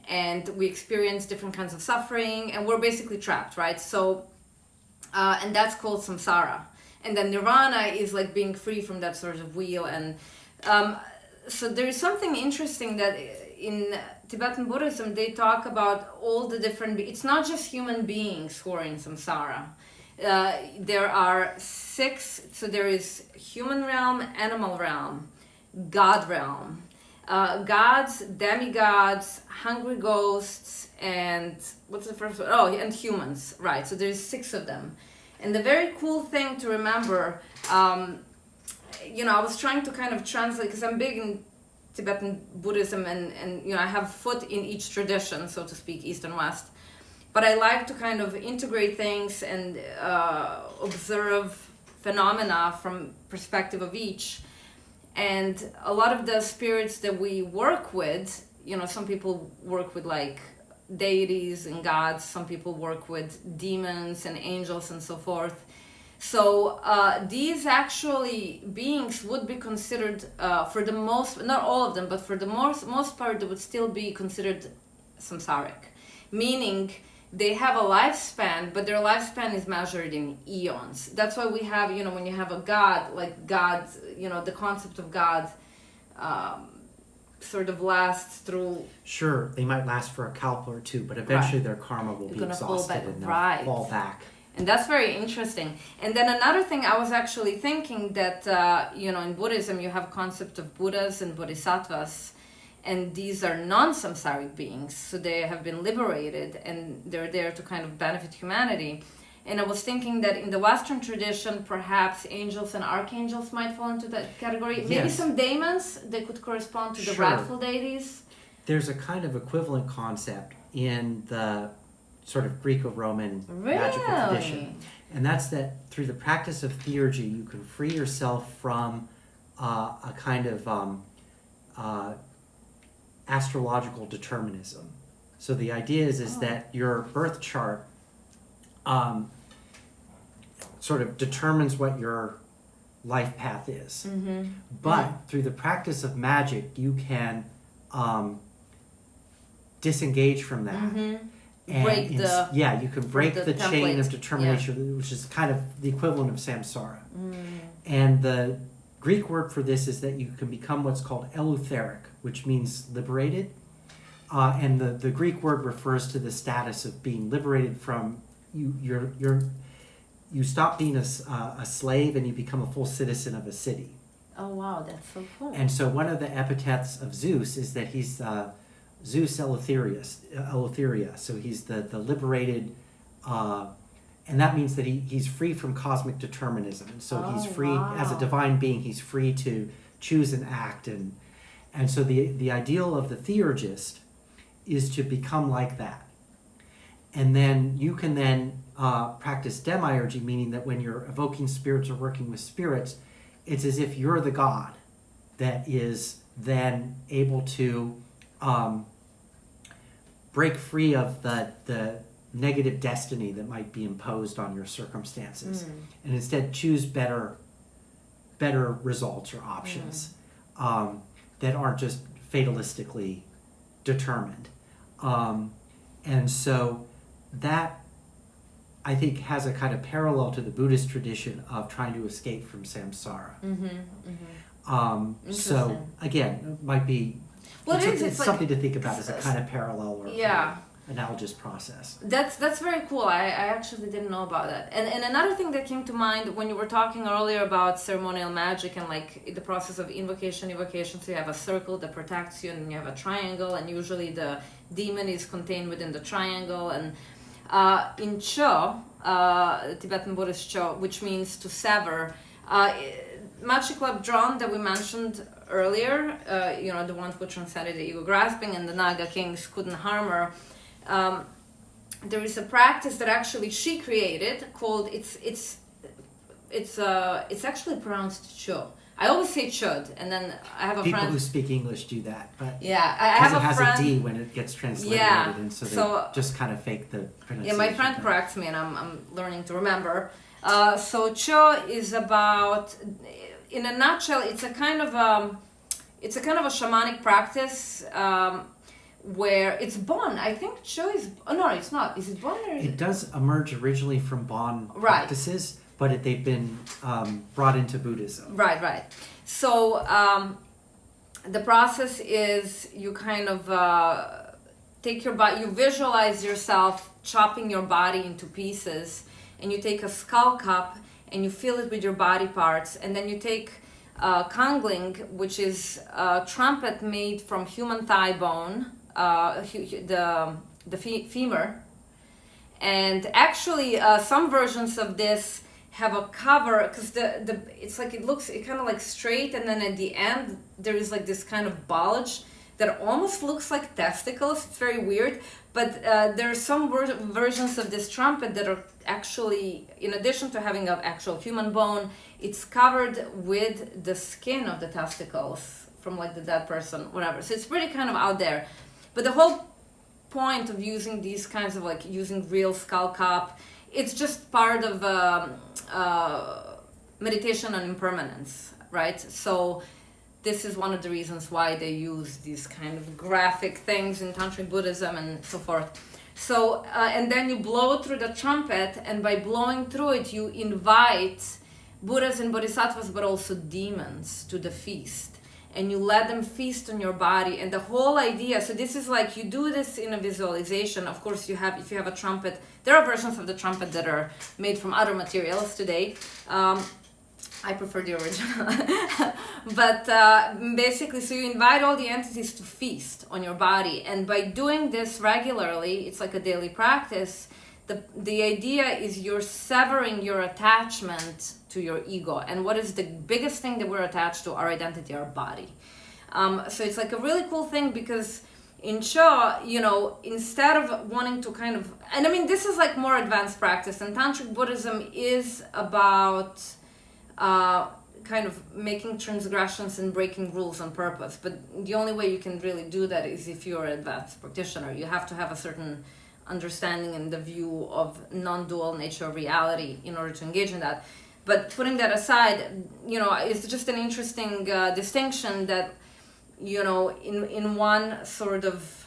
and we experience different kinds of suffering, and we're basically trapped, right? So, and that's called samsara. And then nirvana is like being free from that sort of wheel. And so there is something interesting that in Tibetan Buddhism, they talk about all the different, it's not just human beings who are in samsara. There are 6, so there is human realm, animal realm, God realm, gods, demigods, hungry ghosts, and what's the first one? Oh, and humans, right? So there's 6 of them. And the very cool thing to remember, I was trying to kind of translate, because I'm big in Tibetan Buddhism, and I have foot in each tradition, so to speak, East and West. But I like to kind of integrate things and observe phenomena from perspective of each. And a lot of the spirits that we work with, some people work with like deities and gods, some people work with demons and angels and so forth. So these actually beings would be considered, for the most, not all of them, but for the most part, they would still be considered samsaric, meaning they have a lifespan, but their lifespan is measured in eons. That's why we have, when you have a god, like God, the concept of God sort of lasts through... Sure, they might last for a kalpa or 2, but eventually their karma will be exhausted and they'll fall back. And that's very interesting. And then another thing I was actually thinking that, in Buddhism, you have concept of Buddhas and Bodhisattvas, and these are non-samsaric beings, so they have been liberated and they're there to kind of benefit humanity. And I was thinking that in the Western tradition, perhaps angels and archangels might fall into that category. Yes. Maybe some daemons, they could correspond to the wrathful deities. There's a kind of equivalent concept in the sort of Greco-Roman magical tradition. And that's that through the practice of theurgy, you can free yourself from a kind of astrological determinism. So the idea is that your birth chart sort of determines what your life path is. But through the practice of magic, you can disengage from that. And you can break the chain of determination, which is kind of the equivalent of samsara. And the Greek word for this is that you can become what's called eleutheric, which means liberated. And the Greek word refers to the status of being liberated from you stop being a slave and you become a full citizen of a city. Oh wow, that's so cool. And so one of the epithets of Zeus is that he's Zeus Eleutheria. So he's the liberated and that means that he's free from cosmic determinism. And so he's free, as a divine being, he's free to choose and act. And so the ideal of the theurgist is to become like that. And then you can then practice demiurgy, meaning that when you're evoking spirits or working with spirits, it's as if you're the god that is then able to break free of the negative destiny that might be imposed on your circumstances, and instead choose better results or options that aren't just fatalistically determined. And so that, I think, has a kind of parallel to the Buddhist tradition of trying to escape from samsara. So again, it might be it's something to think about as a kind of parallel or analogous process. That's very cool. I actually didn't know about that. And another thing that came to mind when you were talking earlier about ceremonial magic and like the process of invocation, evocation. So you have a circle that protects you, and you have a triangle, and usually the demon is contained within the triangle. And in Cho, Tibetan Buddhist Cho, which means to sever, Magick Labdron that we mentioned earlier, the ones who transcended the ego grasping, and the Naga kings couldn't harm her. There is a practice that actually she created called it's actually pronounced Cho. I always say chud, and then I have a People friend who speak English do that, but I have a friend. Because it has a D when it gets translated, and so they just kind of fake the pronunciation. Yeah, my friend corrects me, and I'm learning to remember. So Cho is about, in a nutshell, it's a kind of a shamanic practice where it's Bon. I think Cho is. Oh no, it's not. Is it Bon or? It does emerge originally from Bon practices, but they've been brought into Buddhism. Right. So the process is you kind of take your body, you visualize yourself chopping your body into pieces, and you take a skull cup and you fill it with your body parts, and then you take kangling, which is a trumpet made from human thigh bone, the femur, and actually some versions of this have a cover, because it's like it kind of like straight, and then at the end there is like this kind of bulge that almost looks like testicles. It's very weird, but there are some versions of this trumpet that are actually, in addition to having an actual human bone, it's covered with the skin of the testicles from like the dead person, whatever. So it's pretty kind of out there. But the whole point of using these kinds of like using real skull cap, it's just part of meditation on impermanence, right? So this is one of the reasons why they use these kind of graphic things in Tantric Buddhism and so forth. So, and then you blow through the trumpet, and by blowing through it, you invite Buddhas and Bodhisattvas, but also demons, to the feast. And you let them feast on your body. And the whole idea, so this is like, you do this in a visualization. Of course, if you have a trumpet, there are versions of the trumpet that are made from other materials today. I prefer the original. But basically, so you invite all the entities to feast on your body. And by doing this regularly, it's like a daily practice, the idea is you're severing your attachment to your ego. And what is the biggest thing that we're attached to? Our identity, our body. So it's like a really cool thing, because in Cho, instead of wanting to kind of, and I mean, this is like more advanced practice, and Tantric Buddhism is about kind of making transgressions and breaking rules on purpose. But the only way you can really do that is if you're an advanced practitioner. You have to have a certain understanding and the view of non-dual nature of reality in order to engage in that. But putting that aside, it's just an interesting distinction that, in one sort of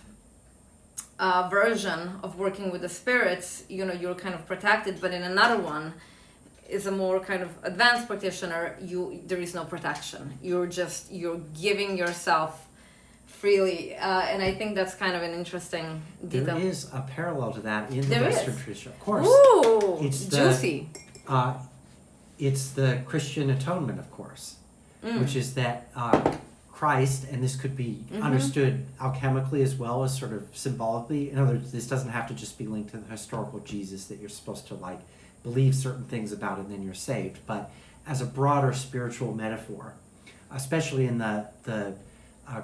version of working with the spirits, you're kind of protected, but in another one is a more kind of advanced practitioner, there is no protection. You're giving yourself freely, and I think that's kind of an interesting detail. There is a parallel to that in the Western tradition, of course. Ooh, it's juicy. It's the Christian atonement, of course, which is that Christ, and this could be understood alchemically as well as sort of symbolically. In other words, this doesn't have to just be linked to the historical Jesus that you're supposed to like believe certain things about and then you're saved. But as a broader spiritual metaphor, especially in the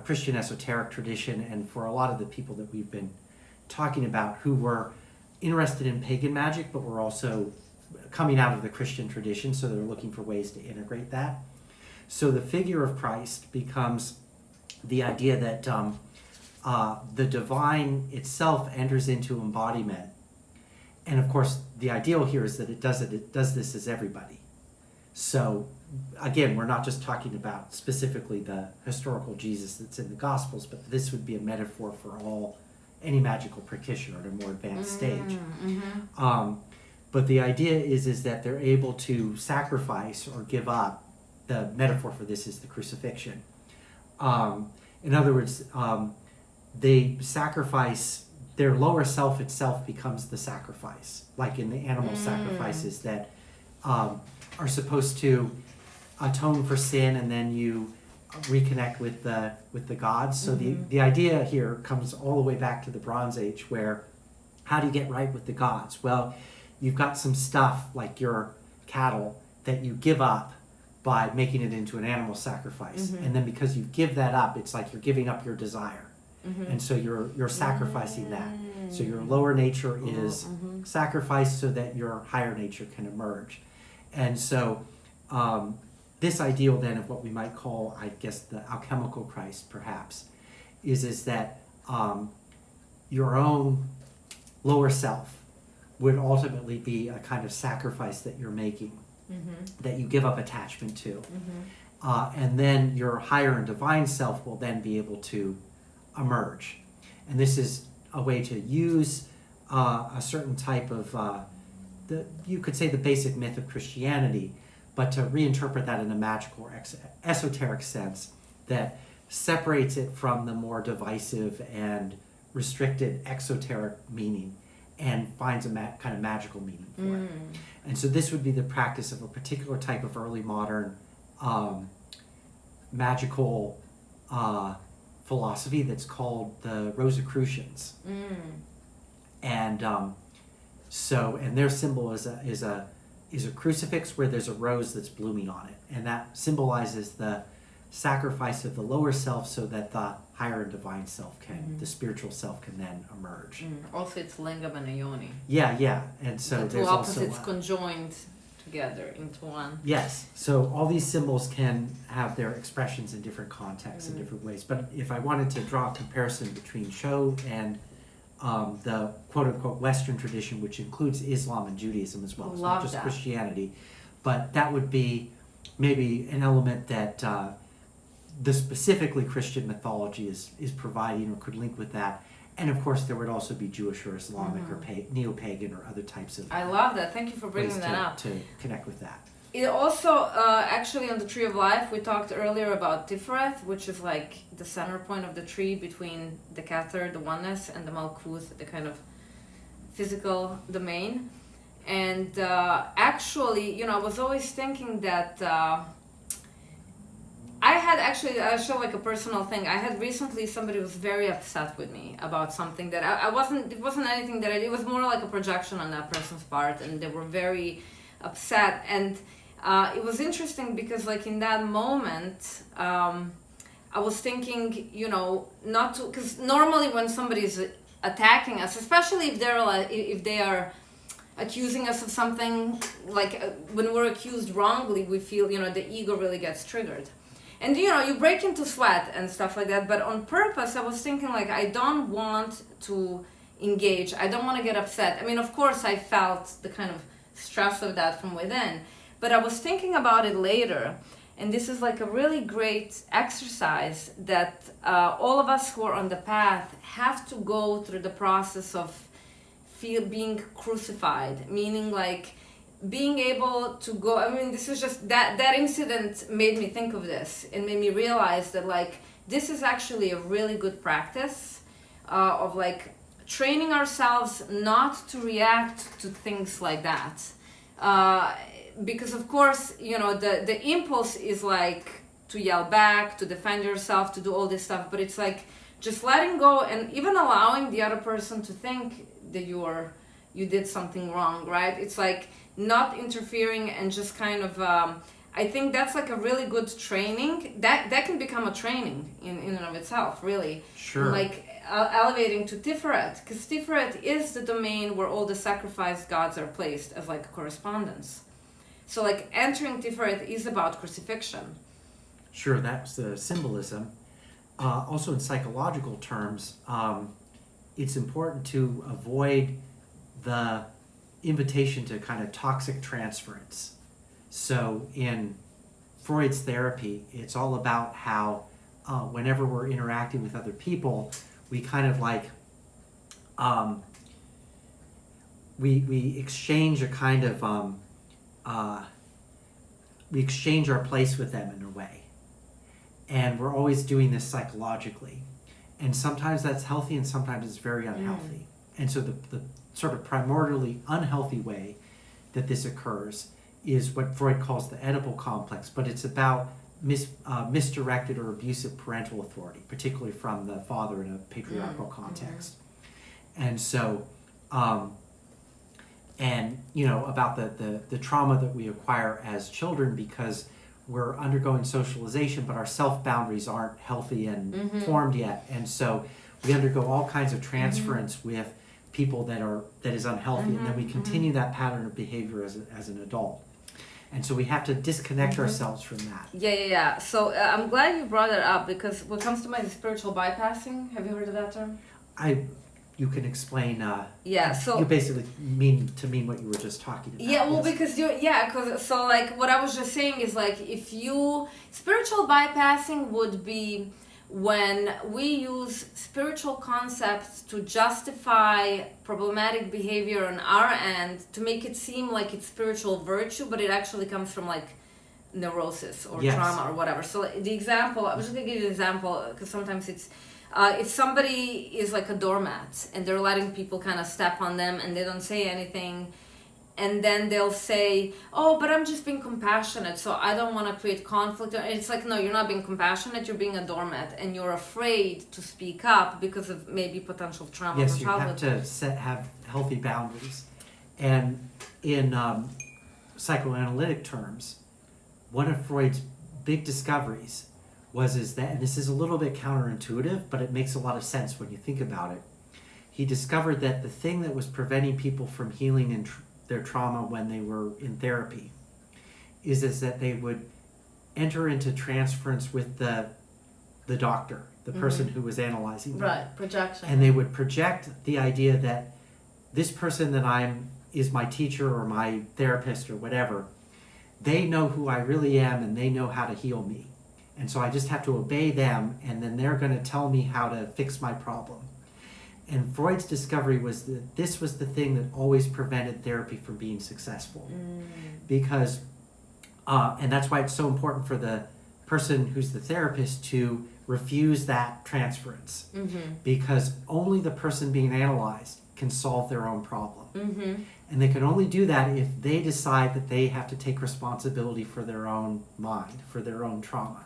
Christian esoteric tradition, and for a lot of the people that we've been talking about who were interested in pagan magic, but were also coming out of the Christian tradition, so they're looking for ways to integrate that. So the figure of Christ becomes the idea that the divine itself enters into embodiment. And of course, the ideal here is that it does this as everybody. So again, we're not just talking about specifically the historical Jesus that's in the Gospels, but this would be a metaphor for any magical practitioner at a more advanced stage. But the idea is that they're able to sacrifice or give up. The metaphor for this is the crucifixion. In other words, they sacrifice, their lower self itself becomes the sacrifice, like in the animal sacrifices that are supposed to atone for sin, and then you reconnect with the gods. So the idea here comes all the way back to the Bronze Age, where how do you get right with the gods? Well, you've got some stuff like your cattle that you give up by making it into an animal sacrifice, and then because you give that up, it's like you're giving up your desire, and so you're sacrificing that. So your lower nature is sacrificed so that your higher nature can emerge. And so this ideal then of what we might call, I guess, the alchemical Christ perhaps, is that your own lower self would ultimately be a kind of sacrifice that you're making, that you give up attachment to. And then your higher and divine self will then be able to emerge. And this is a way to use a certain type of, you could say the basic myth of Christianity, but to reinterpret that in a magical or esoteric sense that separates it from the more divisive and restricted exoteric meaning and finds a kind of magical meaning for it. And so this would be the practice of a particular type of early modern magical philosophy that's called the Rosicrucians. And and their symbol is a crucifix where there's a rose that's blooming on it, and that symbolizes the sacrifice of the lower self so that the higher and divine self the spiritual self can then emerge. Also, it's lingam and a yoni. Yeah, and so The there's two opposites also conjoined together into one. Yes, so all these symbols can have their expressions in different contexts in different ways. But if I wanted to draw a comparison between Cho and the quote-unquote Western tradition, which includes Islam and Judaism as well, it's not just Christianity, but that would be maybe an element that the specifically Christian mythology is providing or could link with that. And of course, there would also be Jewish or Islamic or neo-pagan or other types of. I love that. Thank you for bringing that up. To connect with that. It also, actually, on the Tree of Life, we talked earlier about Tiferet, which is like the center point of the tree between the Kether, the oneness, and the Malkuth, the kind of physical domain. And actually, I was always thinking that I'll show like a personal thing. I had recently, somebody was very upset with me about something that it wasn't anything that it was more like a projection on that person's part, and they were very upset. And it was interesting because like in that moment, I was thinking, not to, because normally when somebody's attacking us, especially if they are accusing us of something, like when we're accused wrongly, we feel, the ego really gets triggered. And, you break into sweat and stuff like that. But on purpose, I was thinking, like, I don't want to engage. I don't want to get upset. I mean, of course, I felt the kind of stress of that from within. But I was thinking about it later. And this is like a really great exercise that all of us who are on the path have to go through the process of being crucified. Meaning, like, being able to go, I mean, this is just, that incident made me think of this and made me realize that, like, this is actually a really good practice of, like, training ourselves not to react to things like that. Because, of course, the impulse is, like, to yell back, to defend yourself, to do all this stuff, but it's, like, just letting go and even allowing the other person to think that you are you did something wrong, right? It's like not interfering and just kind of I think that's like a really good training that can become a training in and of itself, really. Sure. Like elevating to Tiferet, because Tiferet is the domain where all the sacrificed gods are placed as like a correspondence. So like entering Tiferet is about crucifixion. Sure, that's the symbolism. Also in psychological terms, it's important to avoid the invitation to kind of toxic transference. So in Freud's therapy, it's all about how whenever we're interacting with other people, we kind of like we exchange a kind of we exchange our place with them in a way, and we're always doing this psychologically, and sometimes that's healthy and sometimes it's very unhealthy. And so the sort of primordially unhealthy way that this occurs is what Freud calls the Oedipal complex, but it's about misdirected or abusive parental authority, particularly from the father in a patriarchal context. And so, and you know, about the trauma that we acquire as children because we're undergoing socialization, but our self boundaries aren't healthy and formed yet, and so we undergo all kinds of transference with people that is unhealthy, and then we continue that pattern of behavior as an adult. And so we have to disconnect ourselves from that. Yeah. So I'm glad you brought it up because what comes to mind is spiritual bypassing. Have you heard of that term? You can explain. So you basically mean what you were just talking about. Yeah, well, because so like what I was just saying is like if you spiritual bypassing would be when we use spiritual concepts to justify problematic behavior on our end to make it seem like it's spiritual virtue, but it actually comes from like neurosis or trauma or whatever. So the example, I was just gonna give you an example because sometimes it's if somebody is like a doormat and they're letting people kind of step on them and they don't say anything, and then they'll say, oh, but I'm just being compassionate, so I don't want to create conflict. And it's like, no, you're not being compassionate, you're being a doormat, and you're afraid to speak up because of maybe potential trauma. Yes, you have to have healthy boundaries. And in psychoanalytic terms, one of Freud's big discoveries is that, and this is a little bit counterintuitive, but it makes a lot of sense when you think about it. He discovered that the thing that was preventing people from healing and their trauma when they were in therapy is that they would enter into transference with the doctor, the person who was analyzing them. Right, projection. And they would project the idea that this person that is my teacher or my therapist or whatever, they know who I really am and they know how to heal me. And so I just have to obey them, and then they're going to tell me how to fix my problem. And Freud's discovery was that this was the thing that always prevented therapy from being successful. Because, and that's why it's so important for the person who's the therapist to refuse that transference. Because only the person being analyzed can solve their own problem. And they can only do that if they decide that they have to take responsibility for their own mind, for their own trauma.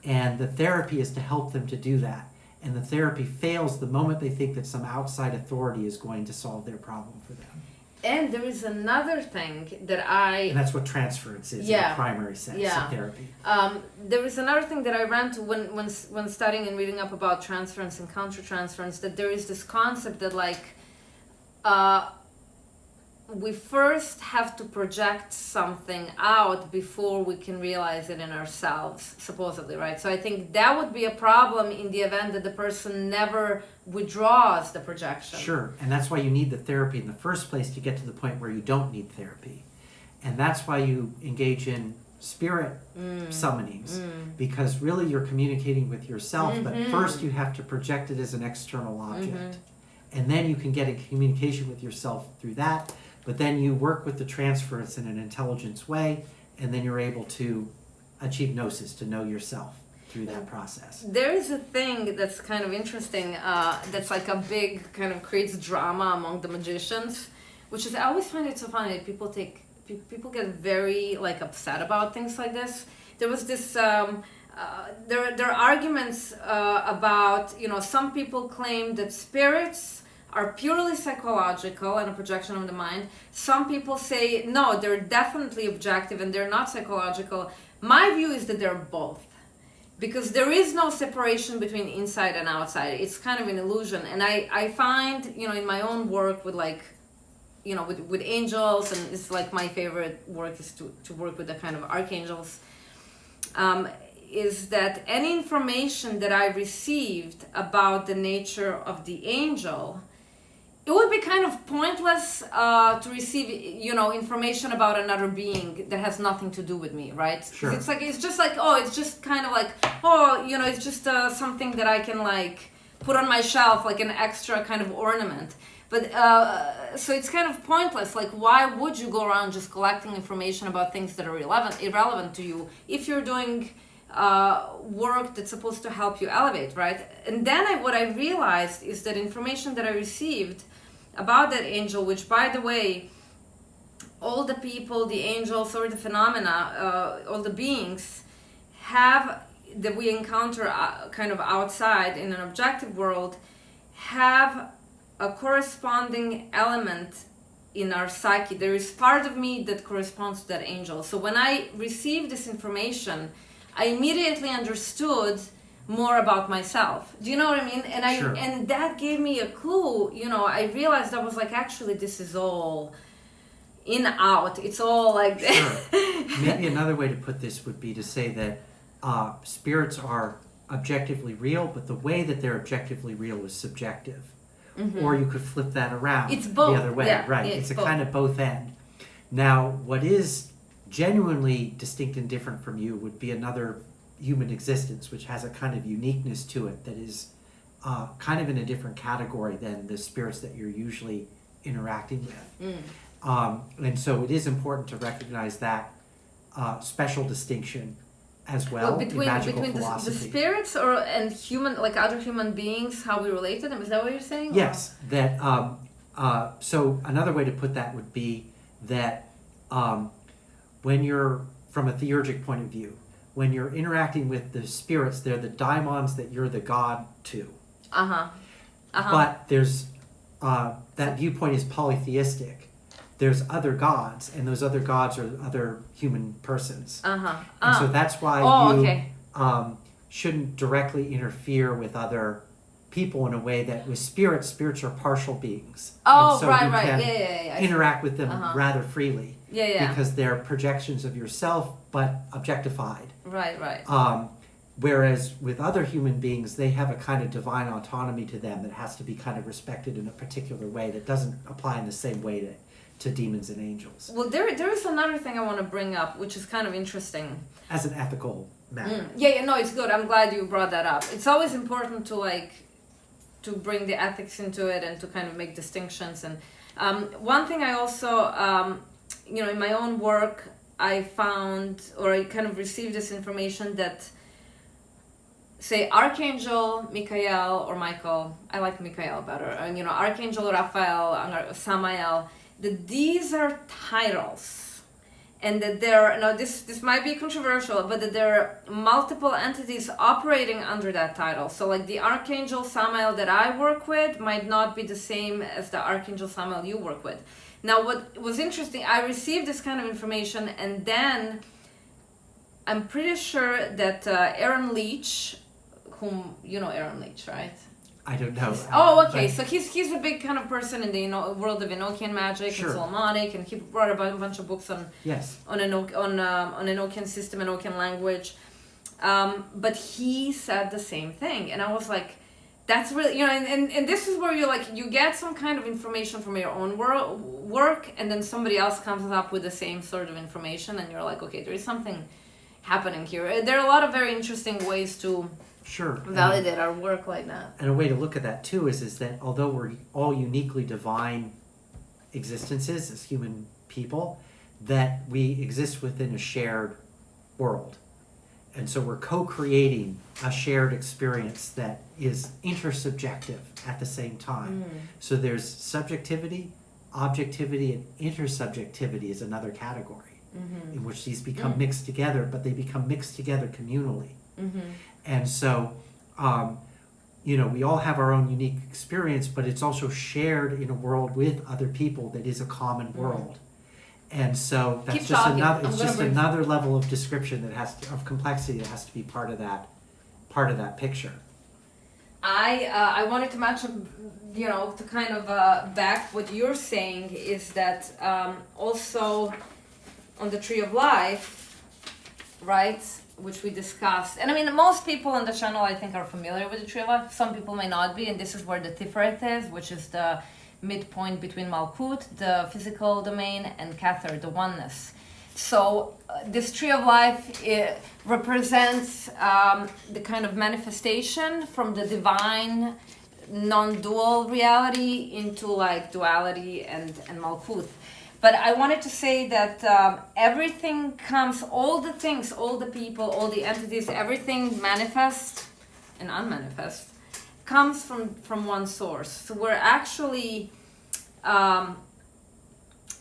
And the therapy is to help them to do that. And the therapy fails the moment they think that some outside authority is going to solve their problem for them. And there is another thing that And that's what transference is in the primary sense of therapy. There is another thing that I ran to when studying and reading up about transference and countertransference, that there is this concept that like we first have to project something out before we can realize it in ourselves, supposedly, right? So I think that would be a problem in the event that the person never withdraws the projection. Sure, and that's why you need the therapy in the first place to get to the point where you don't need therapy. And that's why you engage in spirit summonings, because really you're communicating with yourself, but first you have to project it as an external object. And then you can get in communication with yourself through that. But then you work with the transference in an intelligence way, and then you're able to achieve gnosis, to know yourself through that process. There is a thing that's kind of interesting, that's like a big kind of creates drama among the magicians, which is, I always find it so funny that people get very like upset about things like this. There was this, there are arguments about, some people claim that spirits are purely psychological and a projection of the mind. Some people say, no, they're definitely objective and they're not psychological. My view is that they're both. Because there is no separation between inside and outside. It's kind of an illusion. And I find, in my own work with with angels, and it's like my favorite work is to work with the kind of archangels, is that any information that I received about the nature of the angel, it would be kind of pointless to receive, information about another being that has nothing to do with me, right? Sure. It's just kind of like, it's just something that I can like put on my shelf, like an extra kind of ornament. But so it's kind of pointless. Like, why would you go around just collecting information about things that are irrelevant to you if you're doing work that's supposed to help you elevate, right? And then what I realized is that information that I received about that angel, which, by the way, all the people, the angels, or the phenomena, all the beings that we encounter kind of outside in an objective world, have a corresponding element in our psyche. There is part of me that corresponds to that angel. So when I received this information, I immediately understood more about myself. Do you know what I mean? And Sure. and that gave me a clue. I realized I was like, actually, this is all in out. It's all like Sure. Maybe another way to put this would be to say that spirits are objectively real, but the way that they're objectively real is subjective. Mm-hmm. Or you could flip that around. It's both. The other way, yeah, right? Yeah, it's a both. kind of both end. Now, what is genuinely distinct and different from you would be another human existence, which has a kind of uniqueness to it that is kind of in a different category than the spirits that you're usually interacting with. And so it is important to recognize that special distinction as well in magical philosophy. The spirits and human, like other human beings, how we relate to them. Is that what you're saying? Yes. That. So another way to put that would be that when you're from a theurgic point of view, when you're interacting with the spirits, they're the daimons that you're the god to. But there's that viewpoint is polytheistic. There's other gods, and those other gods are other human persons. And so that's why you shouldn't directly interfere with other people in a way that with spirits are partial beings. Oh, and so right, you right. can Yeah. interact with them rather freely. Yeah. Because they're projections of yourself, but objectified. Right. Whereas with other human beings, they have a kind of divine autonomy to them that has to be kind of respected in a particular way that doesn't apply in the same way to demons and angels. Well, there is another thing I want to bring up, which is kind of interesting. As an ethical matter. No, it's good. I'm glad you brought that up. It's always important to bring the ethics into it and to kind of make distinctions. And one thing I also, in my own work, I found, or I kind of received this information that, say, Archangel Michael or Michael, I like Michael better, and Archangel Raphael, Samael, that these are titles, and that this might be controversial, but that there are multiple entities operating under that title. So like the Archangel Samael that I work with might not be the same as the Archangel Samael you work with. Now, what was interesting, I received this kind of information, and then I'm pretty sure that Aaron Leach, whom you know Aaron Leach, right? I don't know. Okay. So he's a big kind of person in the world of Enochian magic and Psychosomatic, and he wrote a bunch of books on Enochian system, Enochian language. But he said the same thing, and I was like, that's really and this is where you get some kind of information from your own work, and then somebody else comes up with the same sort of information, and you're like, okay, there is something happening here. There are a lot of very interesting ways to validate our work like that. And a way to look at that too is that although we're all uniquely divine existences as human people, that we exist within a shared world. And so we're co-creating a shared experience that is intersubjective at the same time. So there's subjectivity, objectivity, and intersubjectivity is another category in which these become mixed together, but they become mixed together communally. And so we all have our own unique experience, but it's also shared in a world with other people that is a common world. And so that's just another. It's just another level of description that of complexity that has to be part of that picture. I wanted to mention, to kind of back what you're saying is that also on the Tree of Life, right, which we discussed, and I mean most people on the channel I think are familiar with the Tree of Life. Some people may not be, and this is where the Tiferet is, which is the midpoint between Malkut, the physical domain, and Kether, the oneness. So this Tree of Life represents the kind of manifestation from the divine non-dual reality into like duality and Malkut. But I wanted to say that everything comes, all the things, all the people, all the entities, everything manifest and unmanifest comes from one source. So we're actually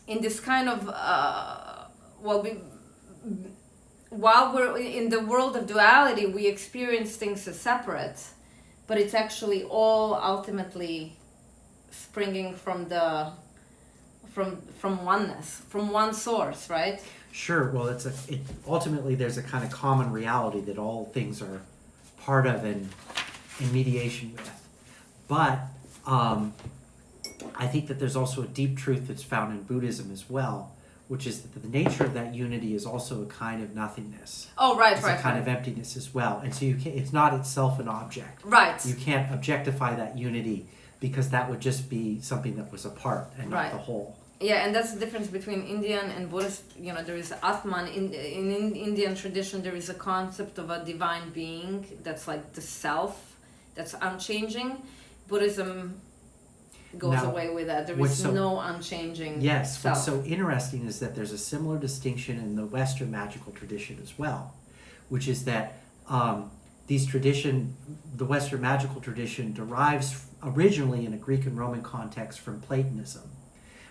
in this kind of while we're in the world of duality, we experience things as separate, but it's actually all ultimately springing from oneness, from one source, right? Sure. Well, ultimately there's a kind of common reality that all things are part of and in mediation with. But I think that there's also a deep truth that's found in Buddhism as well, which is that the nature of that unity is also a kind of nothingness. Oh, right, it's right. a kind of emptiness as well. And so it's not itself an object. Right. You can't objectify that unity because that would just be something that was a part and not the whole. Yeah, and that's the difference between Indian and Buddhist. There is Atman. In Indian tradition, there is a concept of a divine being that's like the self, that's unchanging. Buddhism goes away with that. There is no unchanging self. What's so interesting is that there's a similar distinction in the Western magical tradition as well, which is that the Western magical tradition derives originally in a Greek and Roman context from Platonism,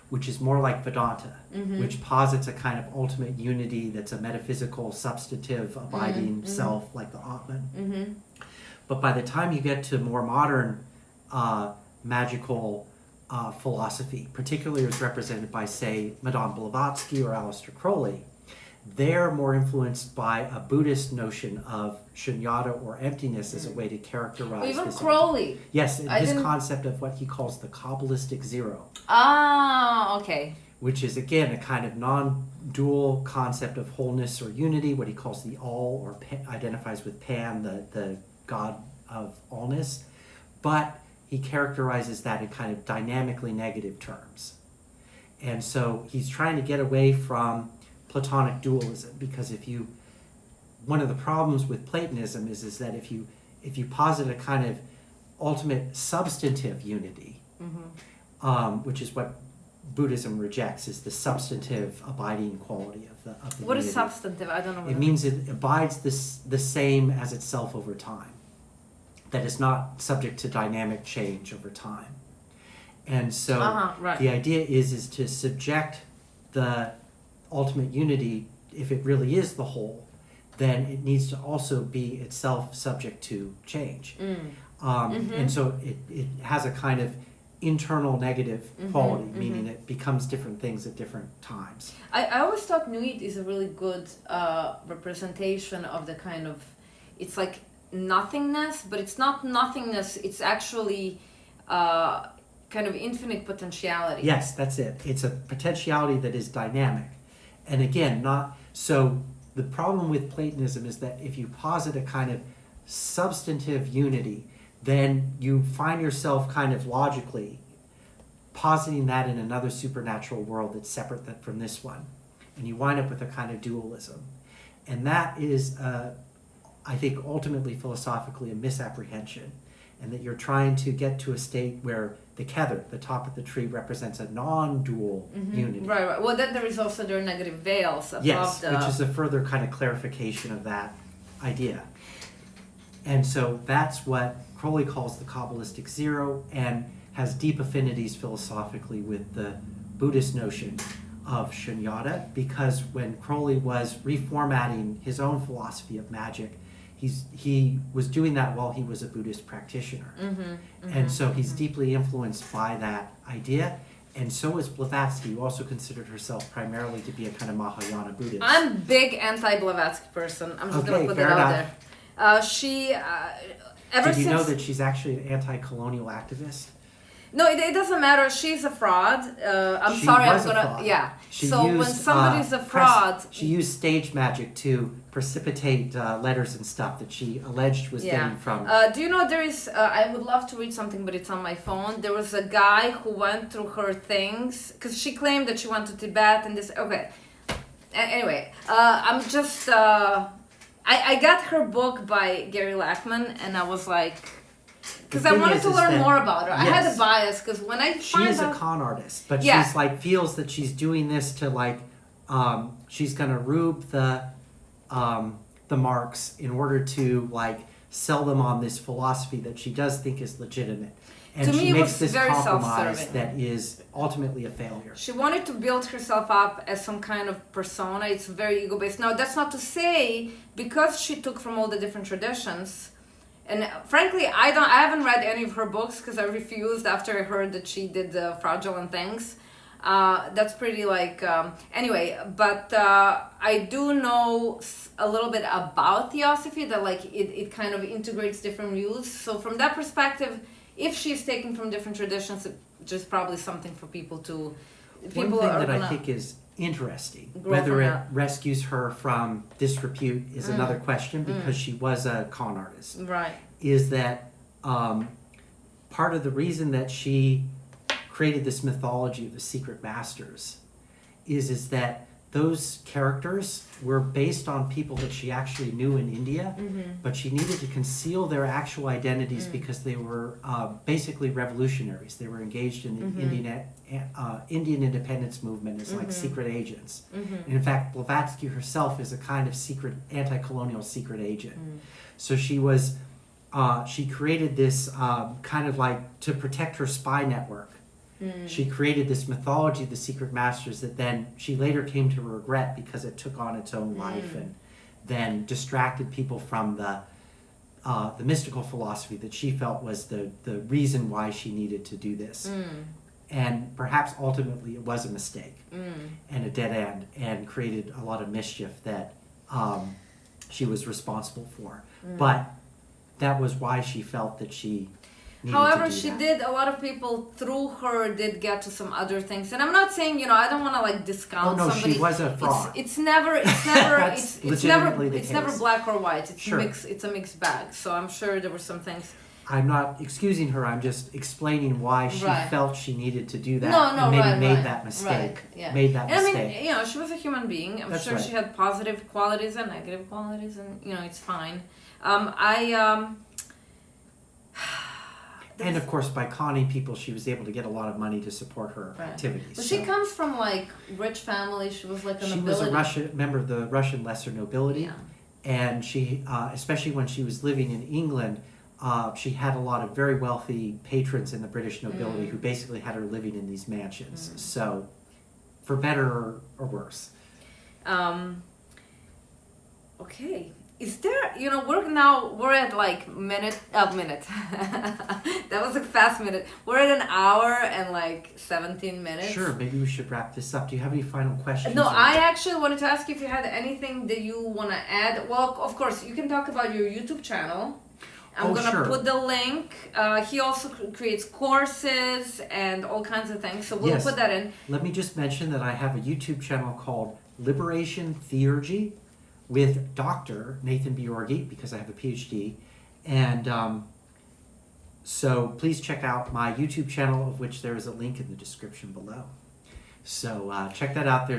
which is more like Vedanta, which posits a kind of ultimate unity that's a metaphysical, substantive, abiding self, like the Atman. But by the time you get to more modern magical philosophy, particularly as represented by, say, Madame Blavatsky or Aleister Crowley, they're more influenced by a Buddhist notion of shunyata or emptiness as a way to characterize even Crowley. Yes, his concept of what he calls the Kabbalistic zero. Ah, okay. Which is, again, a kind of non-dual concept of wholeness or unity, what he calls the all, or identifies with Pan, the god of allness. But he characterizes that in kind of dynamically negative terms. And so he's trying to get away from Platonic dualism, because one of the problems with Platonism is that if you posit a kind of ultimate substantive unity, which is what Buddhism rejects, is the substantive abiding quality of the What unity. is substantive? I don't know. It means it abides the same as itself over time, that is not subject to dynamic change over time. And so the idea is to subject the ultimate unity, if it really is the whole, then it needs to also be itself subject to change. And so it has a kind of internal negative quality, meaning it becomes different things at different times. I always thought Nuit is a really good representation of the kind of, it's like nothingness, but it's not nothingness, it's actually kind of infinite potentiality. Yes, that's it. It's a potentiality that is dynamic. And again, the problem with Platonism is that if you posit a kind of substantive unity, then you find yourself kind of logically positing that in another supernatural world that's separate from this one. And you wind up with a kind of dualism. And that is, I think, ultimately philosophically a misapprehension. And that you're trying to get to a state where the kether, the top of the tree, represents a non-dual unity. Right. Well, then there is also their negative veils above which is a further kind of clarification of that idea. And so that's what Crowley calls the Kabbalistic zero, and has deep affinities philosophically with the Buddhist notion of shunyata, because when Crowley was reformatting his own philosophy of magic, he was doing that while he was a Buddhist practitioner. And so he's deeply influenced by that idea. And so is Blavatsky, who also considered herself primarily to be a kind of Mahayana Buddhist. I'm big anti-Blavatsky person. I'm just going to put that out there. Did you know that she's actually an anti-colonial activist? No, it doesn't matter. She's a fraud. I'm She sorry, was I'm a gonna. fraud. Yeah. She So when used, somebody's a fraud, she used stage magic to precipitate letters and stuff that she alleged was getting from. Do you know there is? I would love to read something, but it's on my phone. There was a guy who went through her things because she claimed that she went to Tibet and this. Okay. Anyway, I'm just. I got her book by Gary Lachman, and I was like. Because I wanted to learn more about her. I had a bias because when I she is a con artist, but she's like feels that she's doing this to like she's gonna rube the marks in order to like sell them on this philosophy that she does think is legitimate. And to she me, makes this very compromise that is ultimately a failure. She wanted to build herself up as some kind of persona. It's very ego based. Now that's not to say because she took from all the different traditions. And frankly, I haven't read any of her books because I refused after I heard that she did the fraudulent things. That's pretty like anyway. But I do know a little bit about Theosophy that like it kind of integrates different views. So from that perspective, if she's taken from different traditions, it's just probably something for people to. One thing that I think is interesting, whether it rescues her from disrepute is another question because she was a con artist. Right. Is that part of the reason that she created this mythology of the secret masters is that those characters were based on people that she actually knew in India, but she needed to conceal their actual identities because they were basically revolutionaries. They were engaged in the Indian independence movement as like secret agents. And in fact, Blavatsky herself is a kind of secret, anti-colonial secret agent. So she was, she created this kind of like to protect her spy network. She created this mythology of the secret masters that then she later came to regret because it took on its own life and then distracted people from the mystical philosophy that she felt was the reason why she needed to do this. And perhaps ultimately it was a mistake and a dead end and created a lot of mischief that she was responsible for. But that was why she felt that she However, she did, a lot of people through her did get to some other things. And I'm not saying, I don't want to like discount somebody. She was a fraud. It's never black or white. It's a mixed bag. So I'm sure there were some things. I'm not excusing her. I'm just explaining why she felt she needed to do that. And maybe made that mistake. Made that mistake. I mean, she was a human being. I'm sure she had positive qualities and negative qualities, and it's fine. And of course, by conning people, she was able to get a lot of money to support her activities. But she comes from like rich family. She was like a nobility. She was a member of the Russian lesser nobility, and she, especially when she was living in England, she had a lot of very wealthy patrons in the British nobility who basically had her living in these mansions. So, for better or worse. Okay. Is there, we're at like minute. That was a fast minute. We're at an hour and like 17 minutes. Sure, maybe we should wrap this up. Do you have any final questions? No, I actually wanted to ask you if you had anything that you want to add. Well, of course, you can talk about your YouTube channel. I'm going to put the link. He also creates courses and all kinds of things, so we'll put that in. Let me just mention that I have a YouTube channel called Liberation Theurgy, with Dr. Nathan Bjorge, because I have a PhD. And so please check out my YouTube channel, of which there is a link in the description below. So check that out.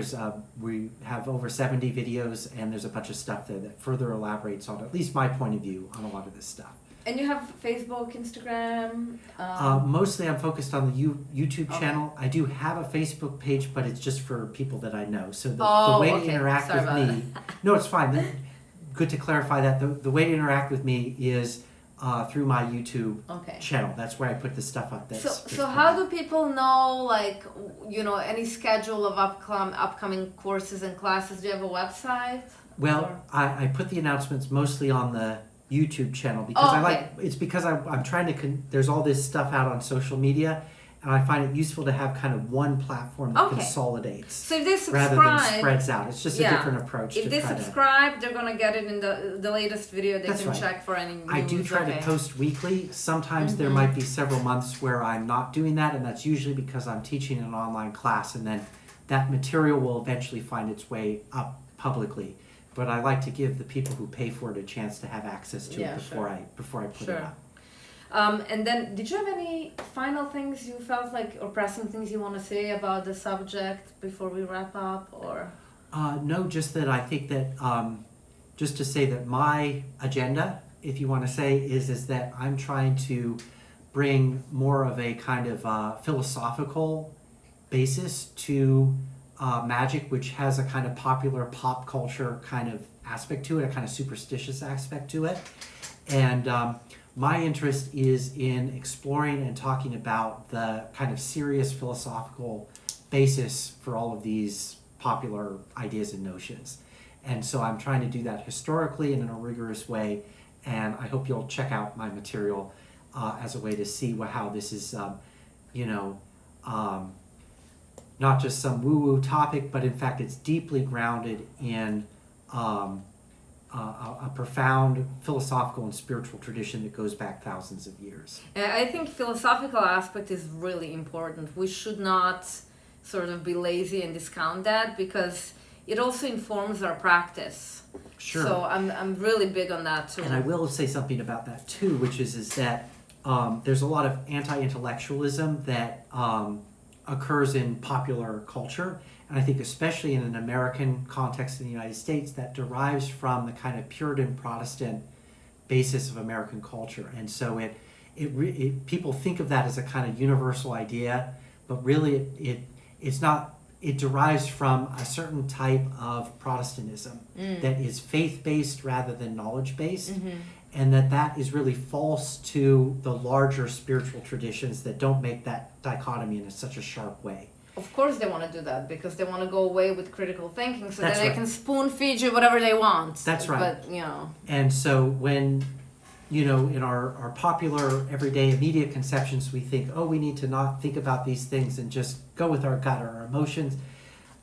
We have over 70 videos, and there's a bunch of stuff there that further elaborates on at least my point of view on a lot of this stuff. And you have Facebook, Instagram? Mostly I'm focused on the YouTube channel. I do have a Facebook page, but it's just for people that I know. So the way to interact with me... No, it's fine. Good to clarify that. The way to interact with me is through my YouTube channel. That's where I put the stuff up there. So how do people know, like, any schedule of upcoming courses and classes? Do you have a website? Well, I put the announcements mostly on the YouTube channel because Oh, I like okay. it's because I'm trying to there's all this stuff out on social media, and I find it useful to have kind of one platform that Okay. consolidates So if they rather than subscribe, spreads out. It's just a yeah. different approach. If to they try subscribe, they're gonna get it in the latest video. They That's can right. check for any news. I do try okay. to post weekly. Sometimes there might be several months where I'm not doing that, and that's usually because I'm teaching an online class, and then that material will eventually find its way up publicly. But I like to give the people who pay for it a chance to have access to it before I put it up. And then, did you have any final things you felt like, or pressing things you want to say about the subject before we wrap up, or? No, just that I think that, just to say that my agenda, if you want to say, is that I'm trying to bring more of a kind of philosophical basis to magic, which has a kind of popular pop culture kind of aspect to it, a kind of superstitious aspect to it. And my interest is in exploring and talking about the kind of serious philosophical basis for all of these popular ideas and notions. And so I'm trying to do that historically and in a rigorous way. And I hope you'll check out my material as a way to see how this is, not just some woo-woo topic, but in fact it's deeply grounded in a profound philosophical and spiritual tradition that goes back thousands of years. I think philosophical aspect is really important. We should not sort of be lazy and discount that, because it also informs our practice. Sure. So I'm really big on that too. And I will say something about that too, which is that there's a lot of anti-intellectualism that occurs in popular culture, and I think especially in an American context in the United States, that derives from the kind of Puritan Protestant basis of American culture. And so people think of that as a kind of universal idea, but really it's not. It derives from a certain type of Protestantism that is faith-based rather than knowledge-based, and that is really false to the larger spiritual traditions that don't make that dichotomy in such a sharp way. Of course they want to do that, because they want to go away with critical thinking, so that they right. can spoon feed you whatever they want. That's right. But, And so when, in our popular everyday immediate conceptions, we think, oh, we need to not think about these things and just go with our gut or our emotions.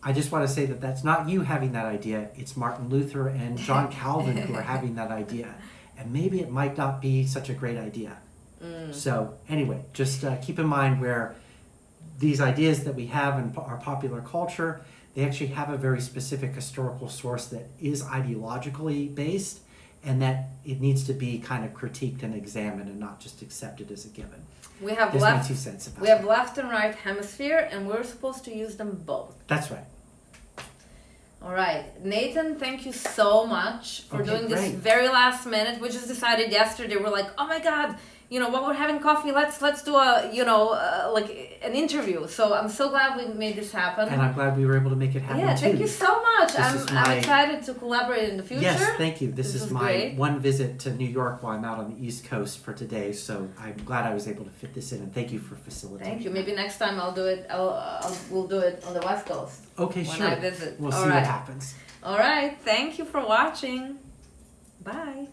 I just want to say that that's not you having that idea. It's Martin Luther and John Calvin who are having that idea. And maybe it might not be such a great idea. So anyway, just keep in mind where these ideas that we have in our popular culture, they actually have a very specific historical source that is ideologically based, and that it needs to be kind of critiqued and examined and not just accepted as a given. we have There's left. my 2 cents about We have left and right hemisphere, and we're supposed to use them both. That's right. All right, Nathan, thank you so much for doing this great. very last minute. We just decided yesterday. We're like, oh my God, while we're having coffee, let's do like an interview. So I'm so glad we made this happen. And I'm glad we were able to make it happen too. Thank you so much. I'm excited to collaborate in the future. Yes, thank you. This is my great. one visit to New York while I'm out on the East Coast for today. So I'm glad I was able to fit this in, and thank you for facilitating. Thank you. Maybe next time I'll do it. We'll do it on the West Coast. Okay, when sure. I visit. We'll All see right. what happens. All right. Thank you for watching. Bye.